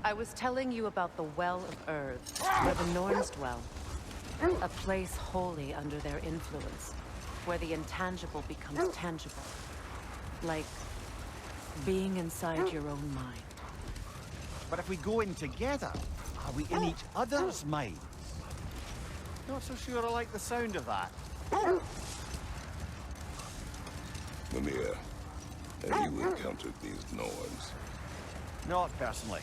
I was telling you about the Well of Earth, where the Norns dwell. A place wholly under their influence, where the intangible becomes tangible. Like being inside your own mind. But if we go in together, are we in each other's minds? Not so sure I like the sound of that. Mimir, have you encountered these Norns? Not personally.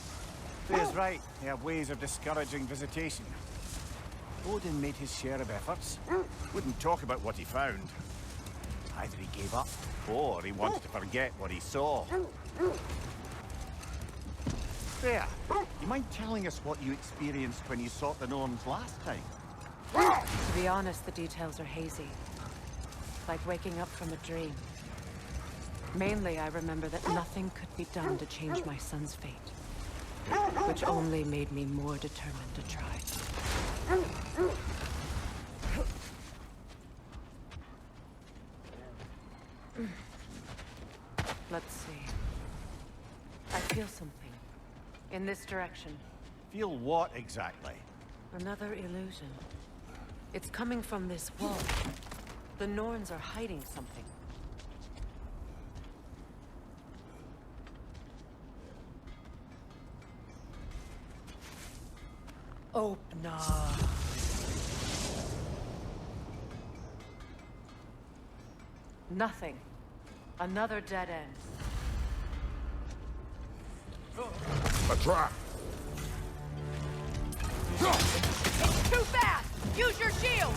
Faye's right. They have ways of discouraging visitation. Odin made his share of efforts. Wouldn't talk about what he found. Either he gave up, or he wanted to forget what he saw. Faye, you mind telling us what you experienced when you sought the Norns last time? To be honest, the details are hazy. Like waking up from a dream. Mainly, I remember that nothing could be done to change my son's fate. Which only made me more determined to try. Let's see. I feel something. In this direction. Feel what exactly? Another illusion. It's coming from this wall. The Norns are hiding something. Open up. Nothing. Another dead end. A trap! It's too fast! Use your shield!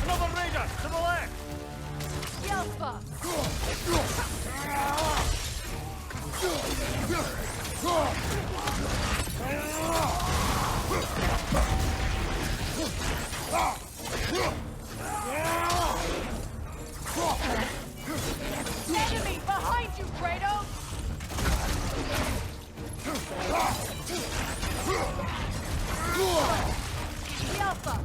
Another raider! To the left! Yelpa! Enemy behind you, Kratos! Yelpa!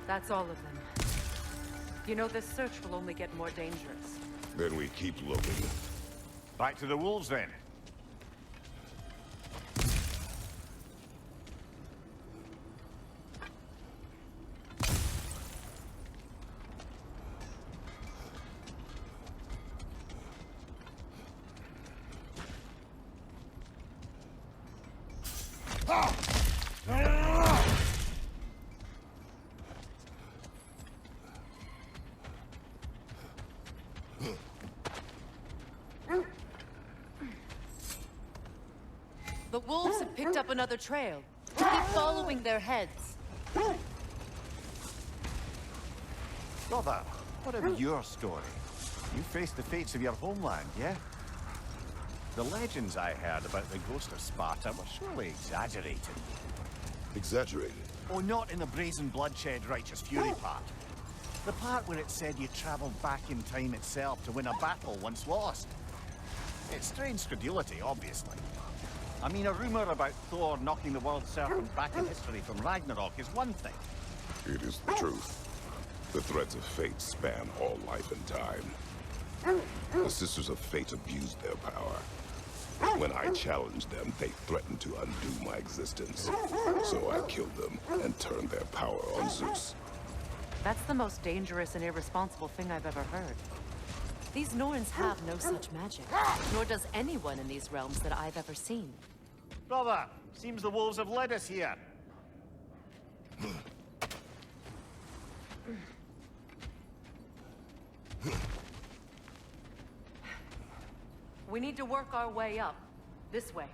That's all of them. You know, this search will only get more dangerous. Then we keep looking. Back to the wolves, then. The wolves have picked up another trail. Keep following their heads. Brother, what of your story? You faced the fates of your homeland, yeah? The legends I heard about the ghost of Sparta were surely exaggerated. Exaggerated? Oh, not in the brazen bloodshed righteous fury part. The part where it said you travelled back in time itself to win a battle once lost. It's strange credulity, obviously. I mean, a rumour about Thor knocking the world serpent back in history from Ragnarok is one thing. It is the truth. The threads of fate span all life and time. The Sisters of Fate abused their power. When I challenged them, they threatened to undo my existence. So I killed them and turned their power on Zeus. That's the most dangerous and irresponsible thing I've ever heard. These Norns have no such magic, nor does anyone in these realms that I've ever seen. Brother, seems the wolves have led us here. We need to work our way up. This way.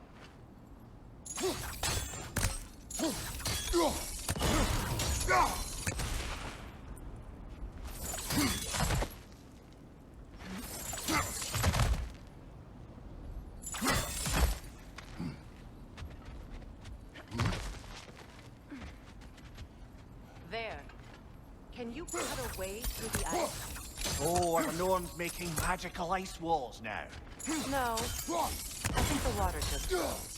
There. Can you cut a way through the ice? Oh, are the Norns making magical ice walls now? No. I think the water just flows.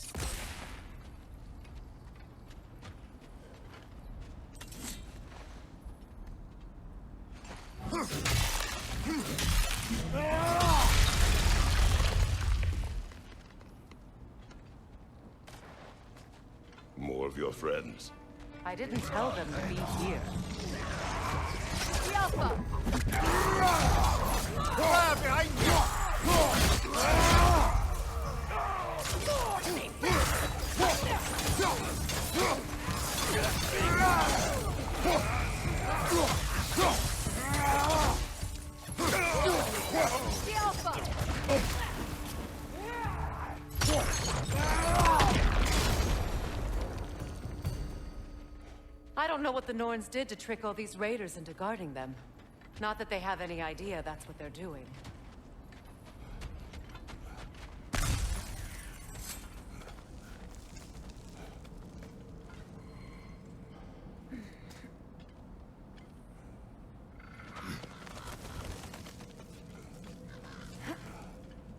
More of your friends. I didn't tell them to be here. Behind you! I don't know what the Norns did to trick all these raiders into guarding them. Not that they have any idea that's what they're doing.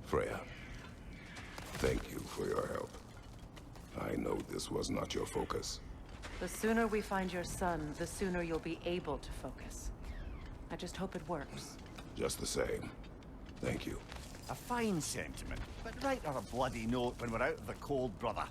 Freya, thank you for your help. I know this was not your focus. The sooner we find your son, the sooner you'll be able to focus. I just hope it works. Just the same. Thank you. A fine sentiment, but write her a bloody note when we're out of the cold, brother.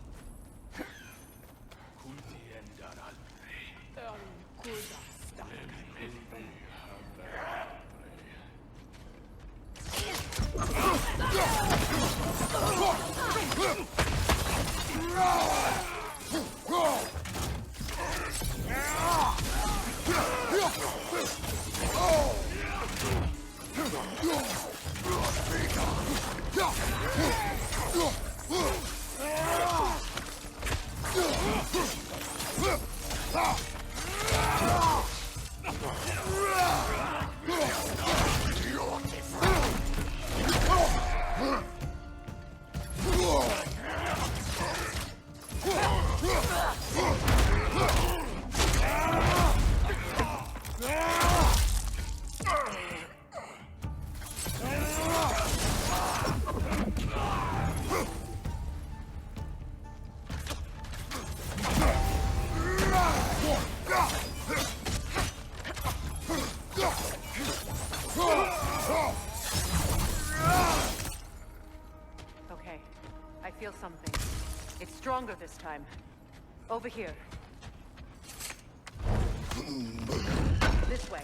Okay, I feel something. It's stronger this time. Over here. This way.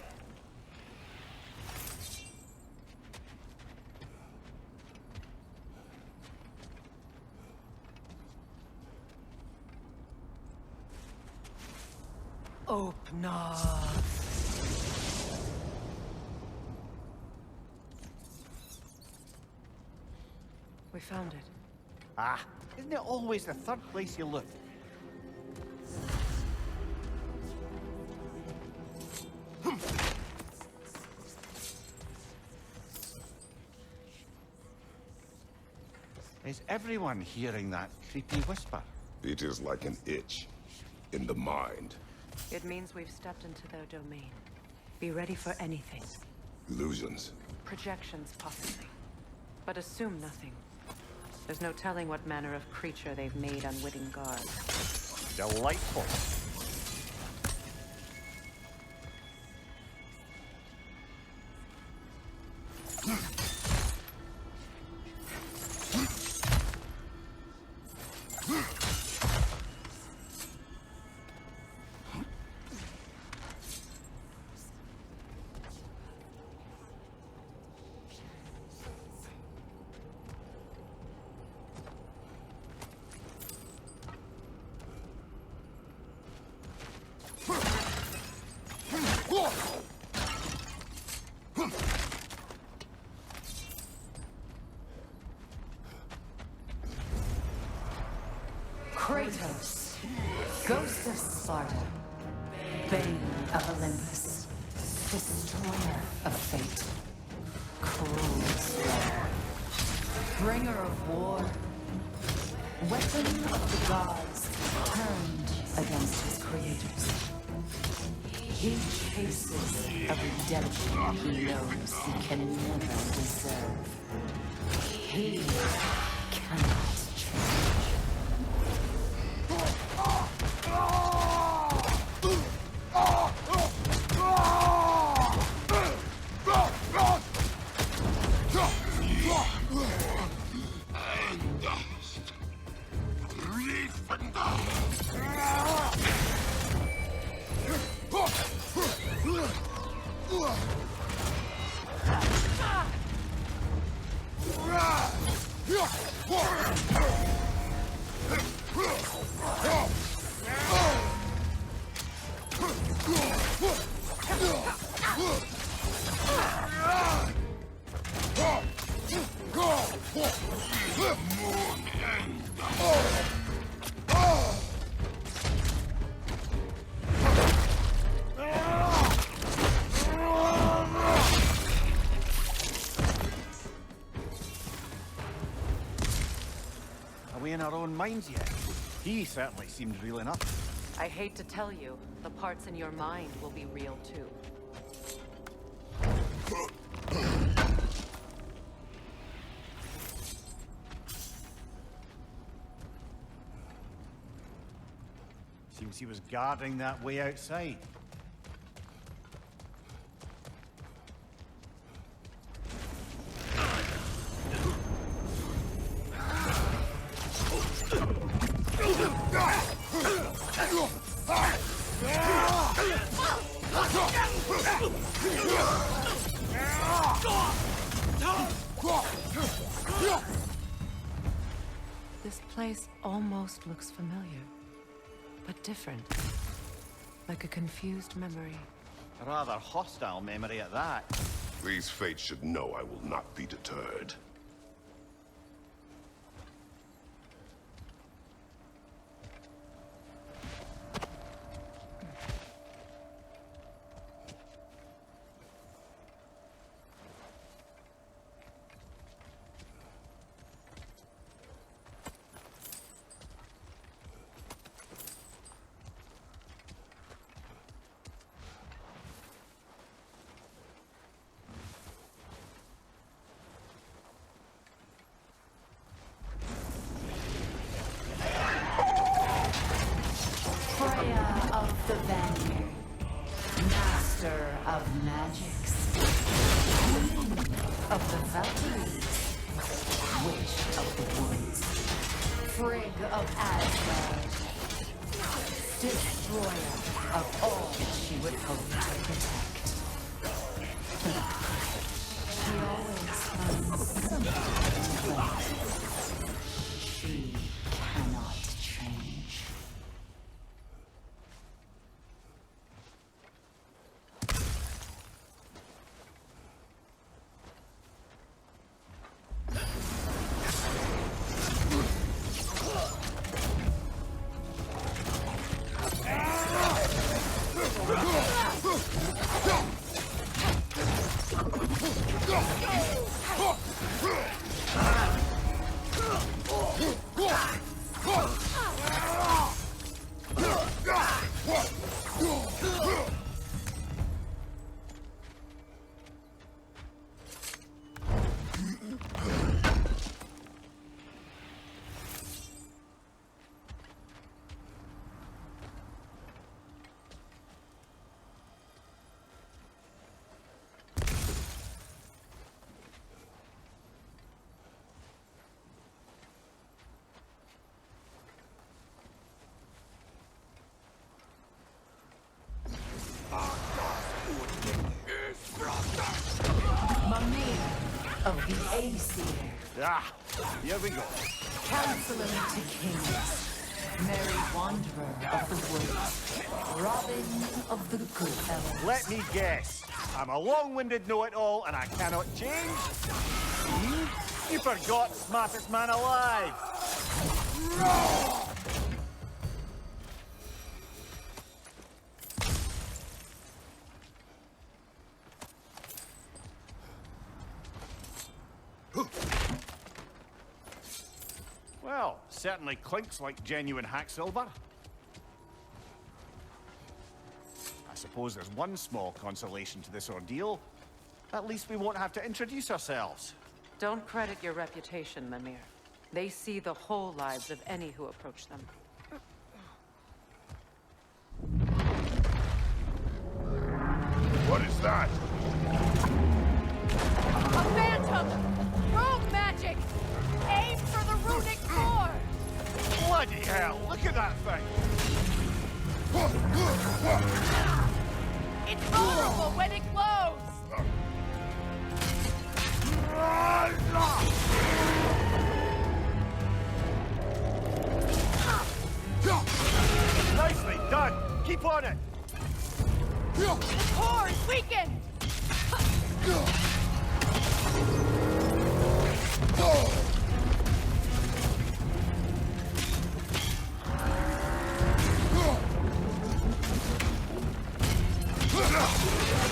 Open up. We found it. Ah, isn't it always the third place you look? Is everyone hearing that creepy whisper? It is like an itch in the mind. It means we've stepped into their domain. Be ready for anything. Illusions. Projections, possibly. But assume nothing. There's no telling what manner of creature they've made unwitting guards. Delightful. Kratos, ghost of Sparta, bane of Olympus, destroyer of fate, cruel slayer, bringer of war, weapon of the gods turned against his creators. He chases a redemption he knows he can never deserve. He cannot change. Are we in our own minds yet? He certainly seemed real enough. I hate to tell you, the parts in your mind will be real too. Seems he was guarding that way outside. This place almost looks familiar, but different. Like a confused memory. A rather hostile memory at that. These fates should know I will not be deterred. The Vanguard, master of magics, queen of the Valkyries, witch of the woods, Frigg of Asgard, destroyer of all she would hope to protect. She always finds something to hate. She cannot change. of the Aesir. Ah, here we go. Counselor to kings. Merry wanderer of the woods. Robin of the good elves. Let me guess. I'm a long-winded know-it-all and I cannot change? Hmm? You forgot smartest man alive. Well, certainly clinks like genuine hack silver. I suppose there's one small consolation to this ordeal. At least we won't have to introduce ourselves. Don't credit your reputation, Mimir. They see the whole lives of any who approach them. What is that? A phantom! Rogue magic! Aim for the runic core! Bloody hell, look at that thing! It's vulnerable when it glows! Nicely done! Keep on it! The core is weakened!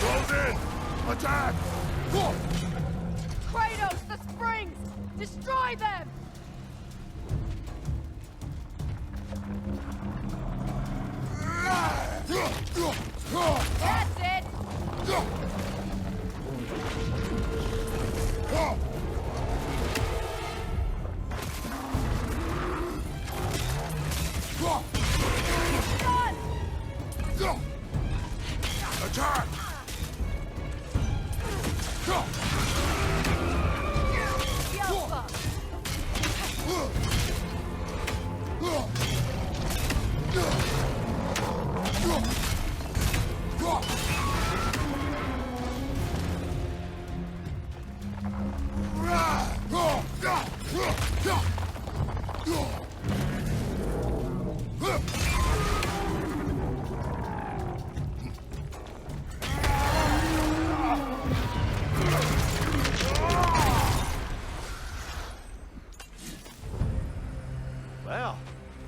Close in! Attack! Kratos, the springs! Destroy them! That's it! Done! Attack! Yelpa! Well,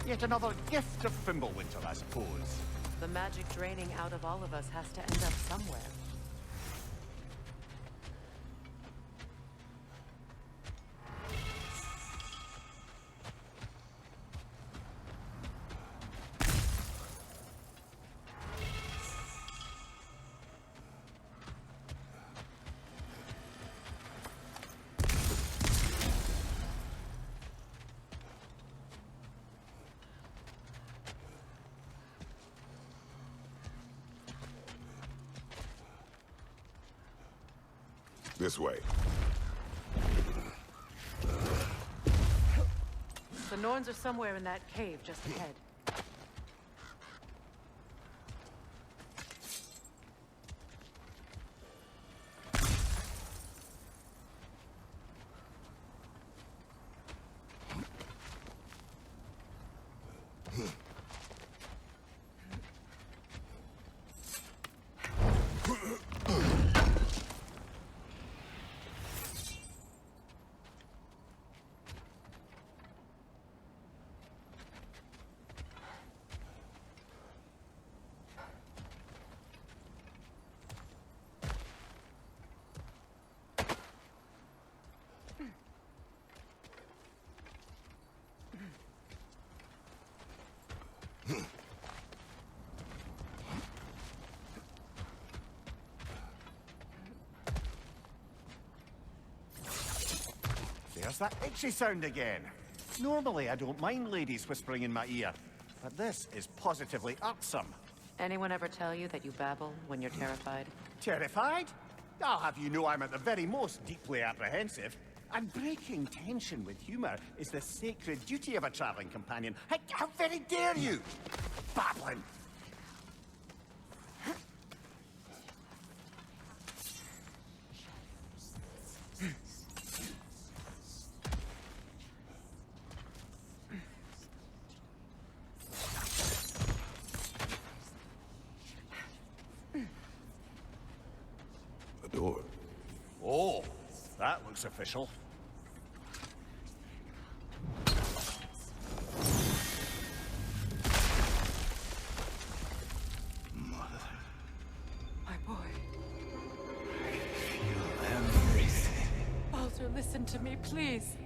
yet another gift of Fimbulwinter, I suppose. The magic draining out of all of us has to end up somewhere. This way. The Norns are somewhere in that cave just ahead. There's that itchy sound again. Normally, I don't mind ladies whispering in my ear, but this is positively irksome. Anyone ever tell you that you babble when you're terrified? Terrified? I'll have you know I'm at the very most deeply apprehensive. And breaking tension with humor is the sacred duty of a traveling companion. How very dare you! Babbling! That looks official. My boy. Feel everything. Baldur, listen to me, please.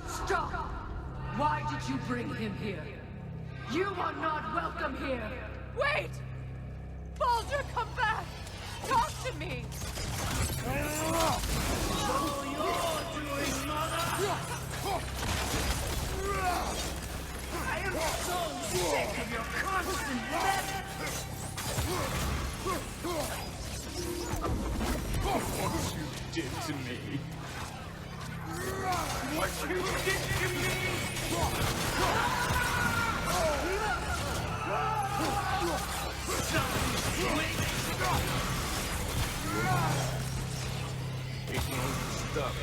Stop! Why did you bring him here? You are not welcome here! Wait! Baldur, come back! Talk to me! All you're doing, mother! I am so sick of your constant mess! What you did to me. What you did to me! It won't stop.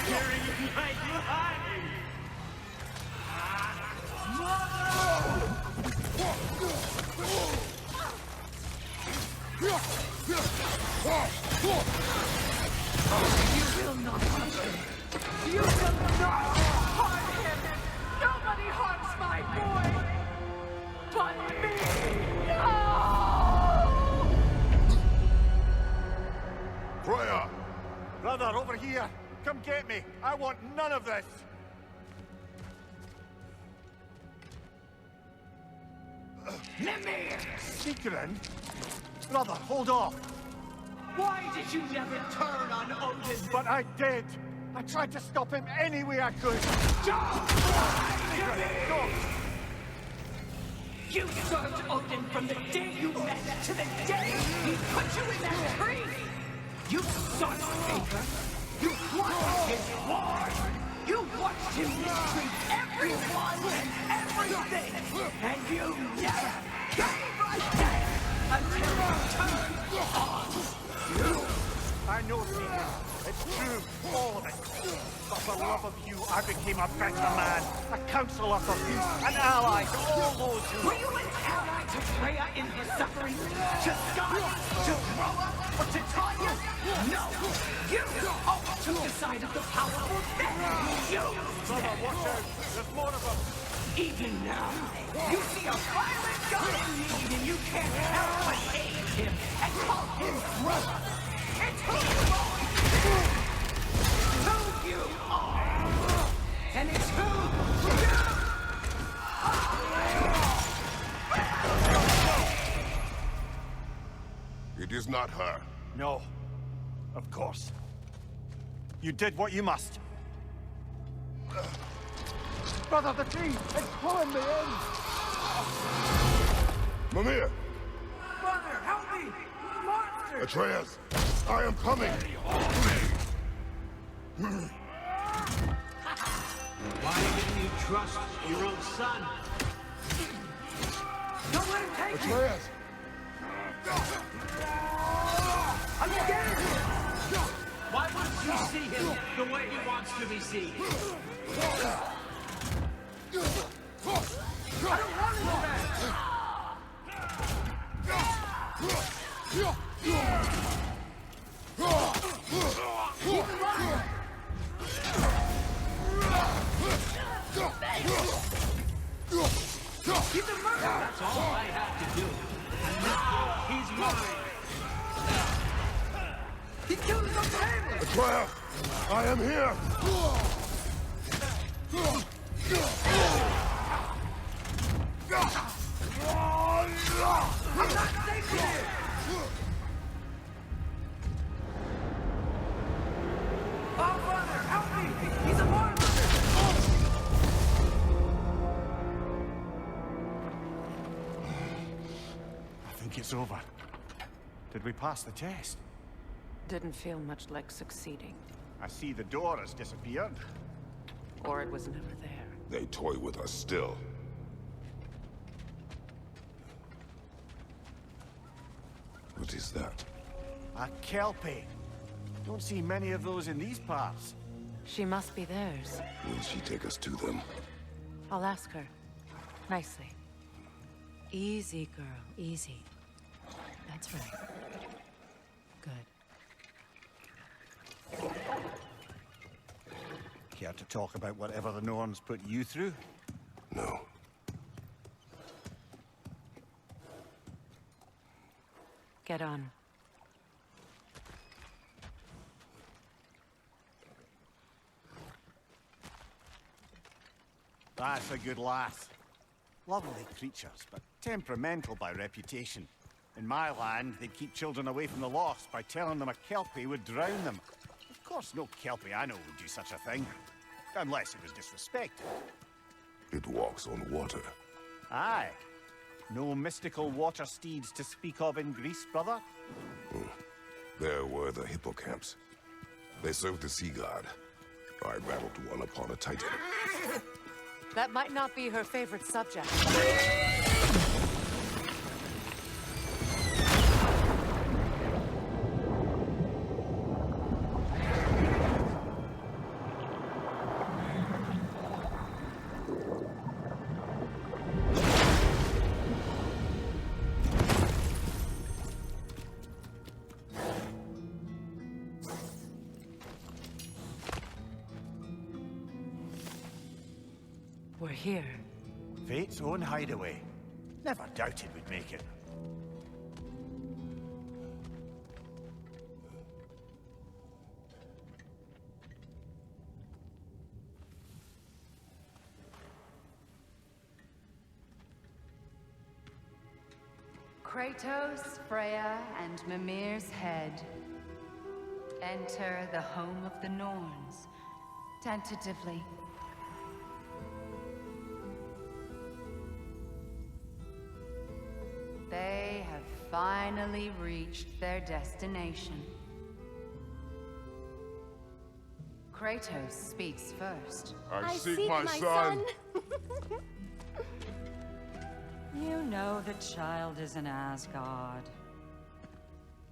Carrying right behind! You will not touch him! You will not harm him! Nobody harms my boy! But me! No! Freya! Brother, over here! Come get me! I want none of this! Mimir! Secret? Brother, hold off! Why did you never turn on Odin? But I did! I tried to stop him any way I could! Go! You served Odin from the day you met to the day he put you in that tree! You sought favor! You wanted his war! You watched him mistreat everyone and everything! And you never gave a damn until you turned on you! I know, Secret. It's true, all of it. But for love of you, I became a better man, a counselor for peace, an ally to all those who... Were you an ally to Freya in her suffering? To Scott? To Groa? Or to Tanya? No! You always took the side of the powerful then! You! Brother, watch out! There's more of them! Even now, you see a violent guy in need and you can't help but hate him and call him brother! It's who you always been! Who you are! And it's who you are! It is not her. No. Of course. You did what you must. Brother, the tree! It's pulling me in! Mimir! Brother, help me! Monster! Atreus! I am coming! Why didn't you trust your own son? Don't let him take Atreus! I'm scared! Why wouldn't you see him the way he wants to be seen? I don't want him back! Keep him alive! Keep him murdered! That's all I have to do. And now he's mine. He killed his own family! Atreus! I am here! I'm not safe here! Oh, brother, help me! He's a monster! I think it's over. Did we pass the test? Didn't feel much like succeeding. I see the door has disappeared. Or it was never there. They toy with us still. What is that? A Kelpie. Don't see many of those in these parts. She must be theirs. Will she take us to them? I'll ask her. Nicely. Easy, girl. Easy. That's right. Good. Care to talk about whatever the Norns put you through? No. Get on. That's a good lass. Lovely creatures, but temperamental by reputation. In my land, they'd keep children away from the lost by telling them a Kelpie would drown them. Of course, no Kelpie I know would do such a thing. Unless it was disrespected. It walks on water. Aye. No mystical water steeds to speak of in Greece, brother? There were the hippocamps. They served the sea god. I battled one upon a titan. That might not be her favorite subject. We're here. Fate's own hideaway. Never doubted we'd make it. Kratos, Freya, and Mimir's head. Enter the home of the Norns. Tentatively. They have finally reached their destination. Kratos speaks first. I seek my son. You know the child is in Asgard.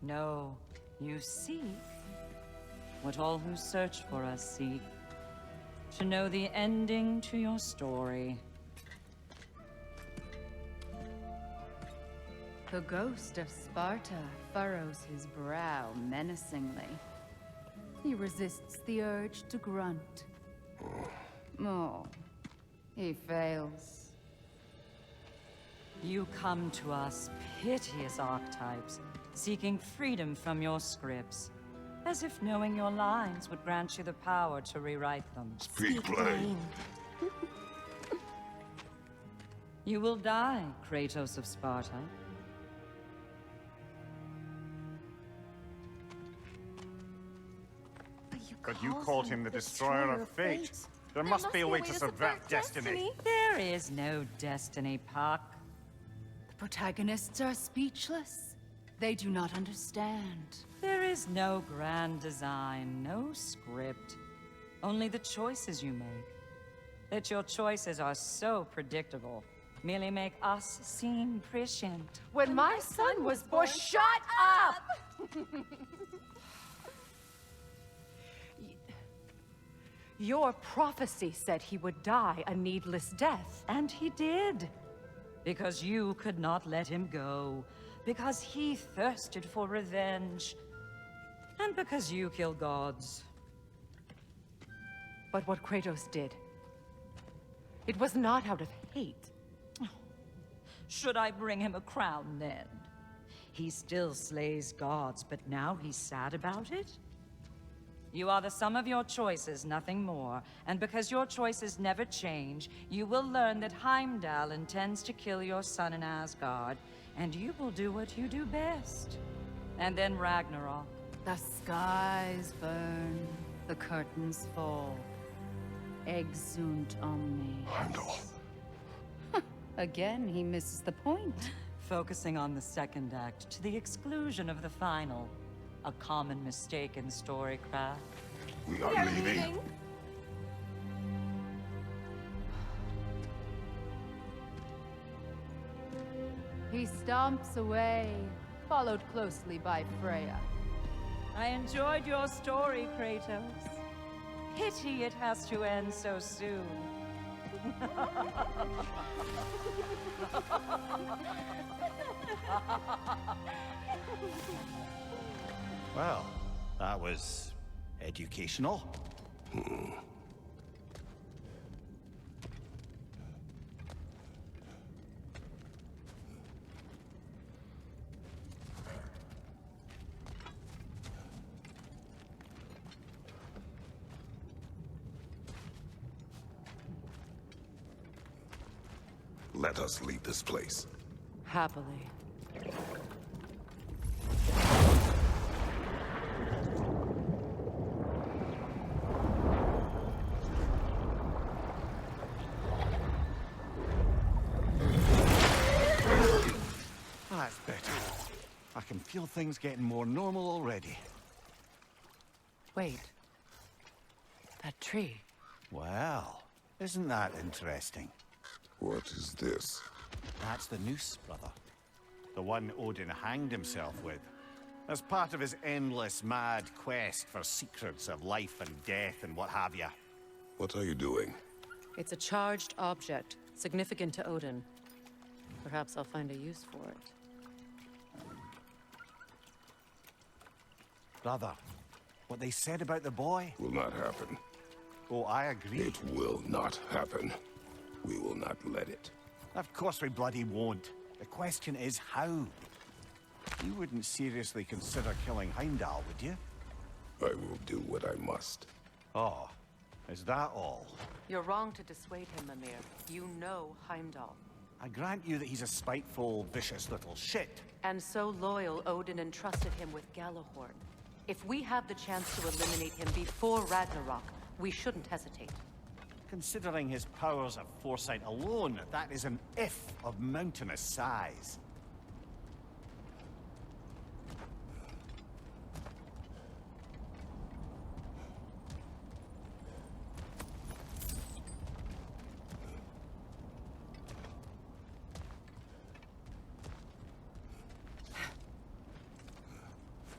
No, you seek what all who search for us seek. To know the ending to your story. The ghost of Sparta furrows his brow menacingly. He resists the urge to grunt. Oh, he fails. You come to us, piteous archetypes, seeking freedom from your scripts. As if knowing your lines would grant you the power to rewrite them. Speak plain. You will die, Kratos of Sparta. But you called him the destroyer of fate. There must be a way to subvert destiny. There is no destiny, Puck. The protagonists are speechless. They do not understand. There is no grand design, no script. Only the choices you make. That your choices are so predictable, merely make us seem prescient. When my son was born, shut up! Your prophecy said he would die a needless death. And he did. Because you could not let him go. Because he thirsted for revenge. And because you kill gods. But what Kratos did, it was not out of hate. Should I bring him a crown then? He still slays gods, but now he's sad about it? You are the sum of your choices, nothing more. And because your choices never change, you will learn that Heimdall intends to kill your son in Asgard, and you will do what you do best. And then Ragnarok. The skies burn, the curtains fall. Exunt omnes. Heimdall. Again, he misses the point. Focusing on the second act to the exclusion of the final. A common mistake in storycraft. We are leaving. He stomps away, followed closely by Freya. I enjoyed your story, Kratos. Pity it has to end so soon. Well, that was educational. let us leave this place. Happily. That's better. I can feel things getting more normal already. Wait. That tree. Well, isn't that interesting? What is this? That's the noose, brother. The one Odin hanged himself with. As part of his endless, mad quest for secrets of life and death and what have you. What are you doing? It's a charged object, significant to Odin. Perhaps I'll find a use for it. Brother, what they said about the boy? Will not happen. Oh, I agree. It will not happen. We will not let it. Of course we bloody won't. The question is how? You wouldn't seriously consider killing Heimdall, would you? I will do what I must. Oh, is that all? You're wrong to dissuade him, Mimir. You know Heimdall. I grant you that he's a spiteful, vicious little shit. And so loyal, Odin entrusted him with Galahorn. If we have the chance to eliminate him before Ragnarok, we shouldn't hesitate. Considering his powers of foresight alone, that is an if of mountainous size.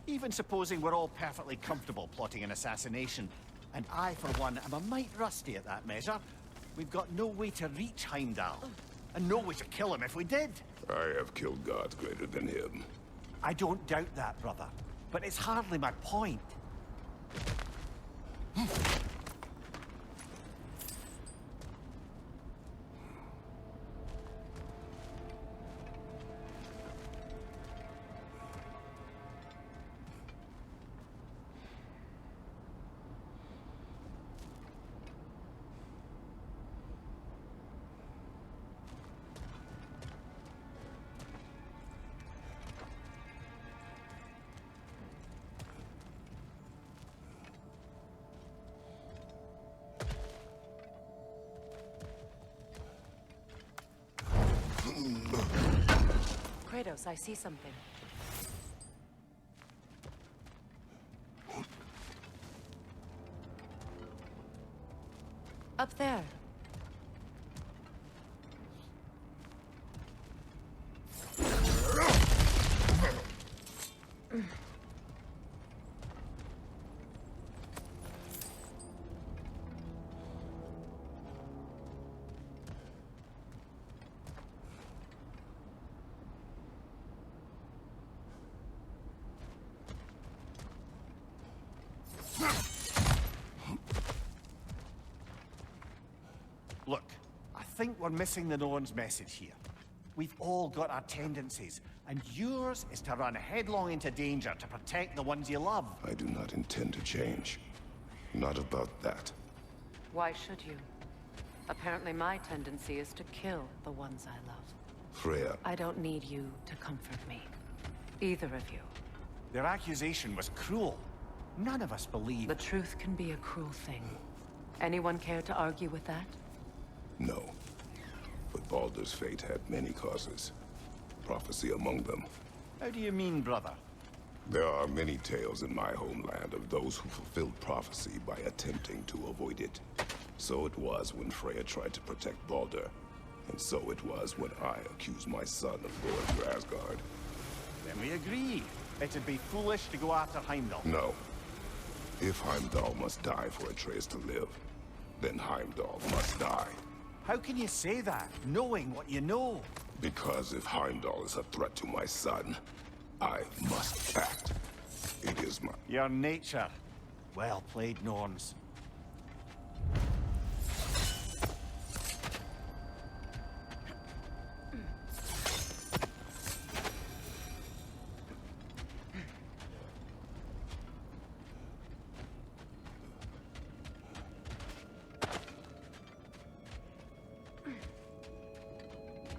Even supposing we're all perfectly comfortable plotting an assassination, and I, for one, am a mite rusty at that measure, we've got no way to reach Heimdall, and no way to kill him if we did. I have killed gods greater than him. I don't doubt that, brother, but it's hardly my point. Kratos, I see something. Up there. Look, I think we're missing the NORNS message here. We've all got our tendencies, and yours is to run headlong into danger to protect the ones you love. I do not intend to change. Not about that. Why should you? Apparently my tendency is to kill the ones I love. Freya. I don't need you to comfort me. Either of you. Their accusation was cruel. None of us believe. The truth can be a cruel thing. Anyone care to argue with that? No. But Baldur's fate had many causes. Prophecy among them. How do you mean, brother? There are many tales in my homeland of those who fulfilled prophecy by attempting to avoid it. So it was when Freya tried to protect Baldur. And so it was when I accused my son of going to Asgard. Then we agree. It'd be foolish to go after Heimdall. No. If Heimdall must die for Atreus to live, then Heimdall must die. How can you say that, knowing what you know? Because if Heimdall is a threat to my son, I must act. It is my... Your nature. Well played, Norns.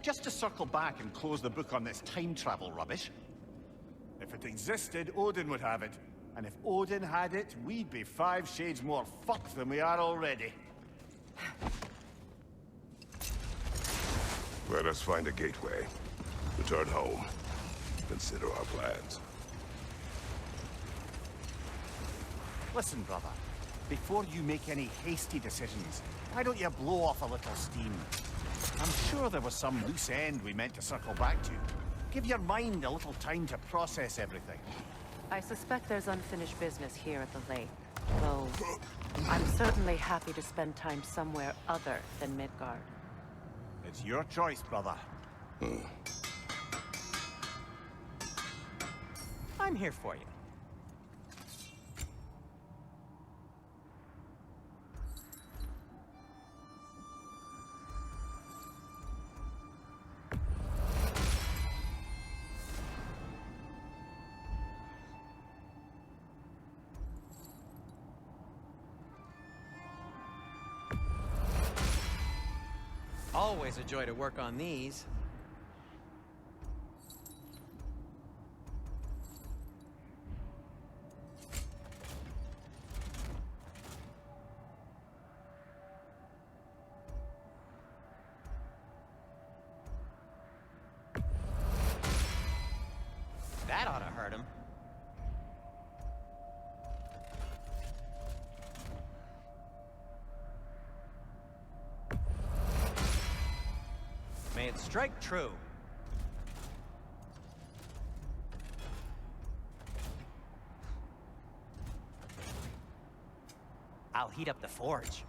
just to circle back and close the book on this time travel rubbish. If it existed, Odin would have it. And if Odin had it, we'd be 5 shades more fucked than we are already. Let us find a gateway. Return home. Consider our plans. Listen, brother. Before you make any hasty decisions, why don't you blow off a little steam? I'm sure there was some loose end we meant to circle back to. Give your mind a little time to process everything. I suspect there's unfinished business here at the lake, though I'm certainly happy to spend time somewhere other than Midgard. It's your choice, brother. I'm here for you. Always a joy to work on these. That ought to hurt him. May it strike true. I'll heat up the forge.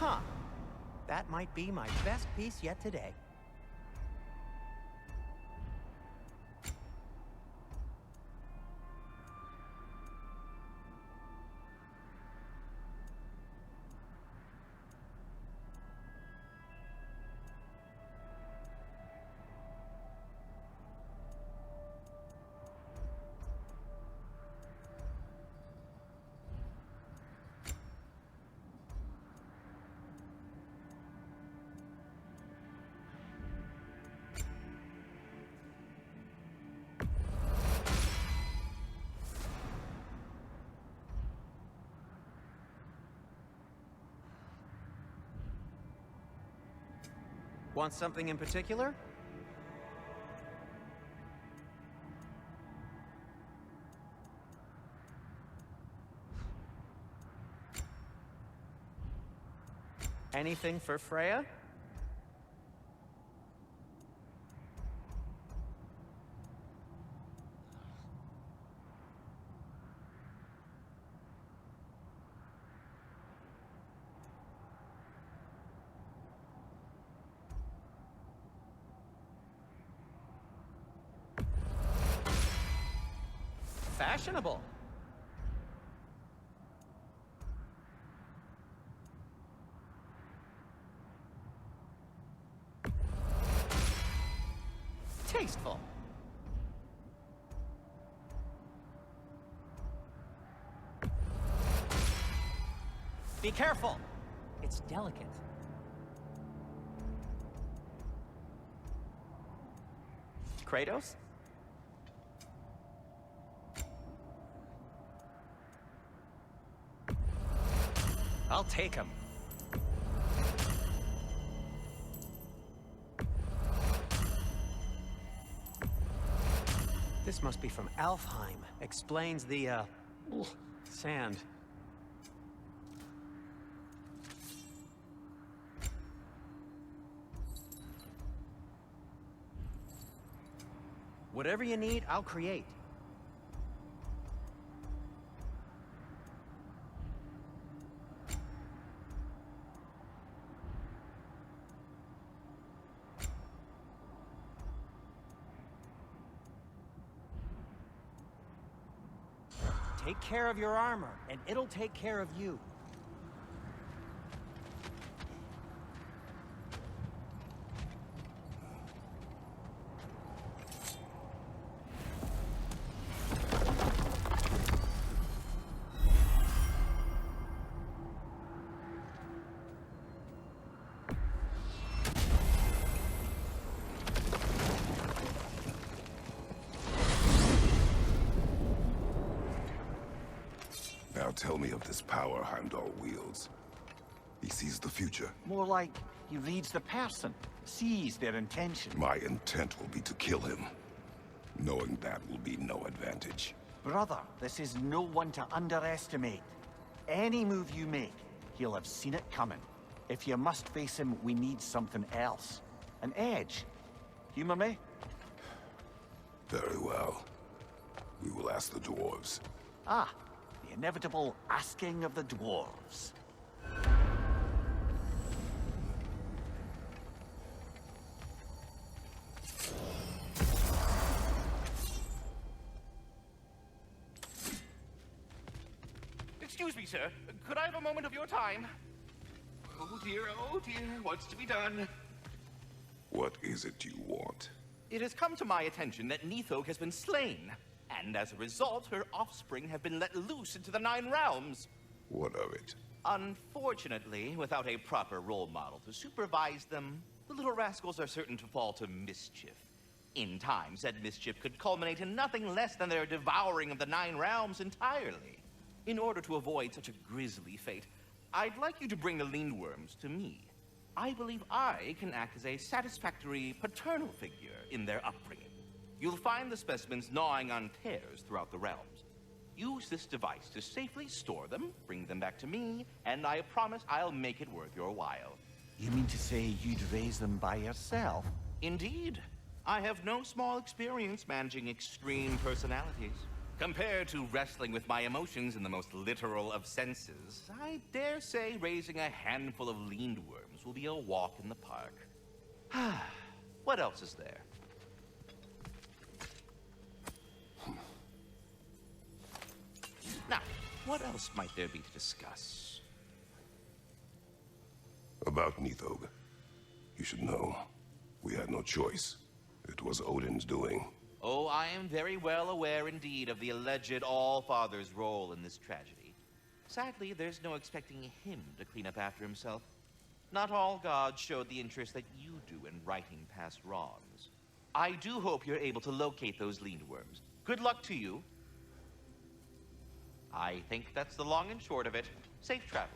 Huh. That might be my best piece yet today. Want something in particular? Anything for Freya? Fashionable. Tasteful. Be careful. It's delicate. Kratos? I'll take him. This must be from Alfheim. Explains the, sand. Whatever you need, I'll create. Take care of your armor, and it'll take care of you. tell me of this power Heimdall wields. He sees the future. More like he reads the person, sees their intention. My intent will be to kill him. Knowing that will be no advantage. Brother, this is no one to underestimate. Any move you make, he'll have seen it coming. If you must face him, we need something else. An edge. Humor me? Very well. We will ask the dwarves. Ah, the inevitable asking of the dwarves. Excuse me, sir. Could I have a moment of your time? Oh dear, what's to be done? What is it you want? It has come to my attention that Nithog has been slain, and as a result, her offspring have been let loose into the Nine Realms. What of it? Unfortunately, without a proper role model to supervise them, the little rascals are certain to fall to mischief. In time, said mischief could culminate in nothing less than their devouring of the Nine Realms entirely. In order to avoid such a grisly fate, I'd like you to bring the Lindworms to me. I believe I can act as a satisfactory paternal figure in their upbringing. You'll find the specimens gnawing on tears throughout the realms. Use this device to safely store them, bring them back to me, and I promise I'll make it worth your while. You mean to say you'd raise them by yourself? Indeed. I have no small experience managing extreme personalities. Compared to wrestling with my emotions in the most literal of senses, I dare say raising a handful of Lindworms will be a walk in the park. What else is there? Now, what else might there be to discuss? About Nithog. You should know. We had no choice. It was Odin's doing. Oh, I am very well aware indeed of the alleged All-Father's role in this tragedy. Sadly, there's no expecting him to clean up after himself. Not all gods showed the interest that you do in righting past wrongs. I do hope you're able to locate those Lindworms. Good luck to you. I think that's the long and short of it. Safe travels.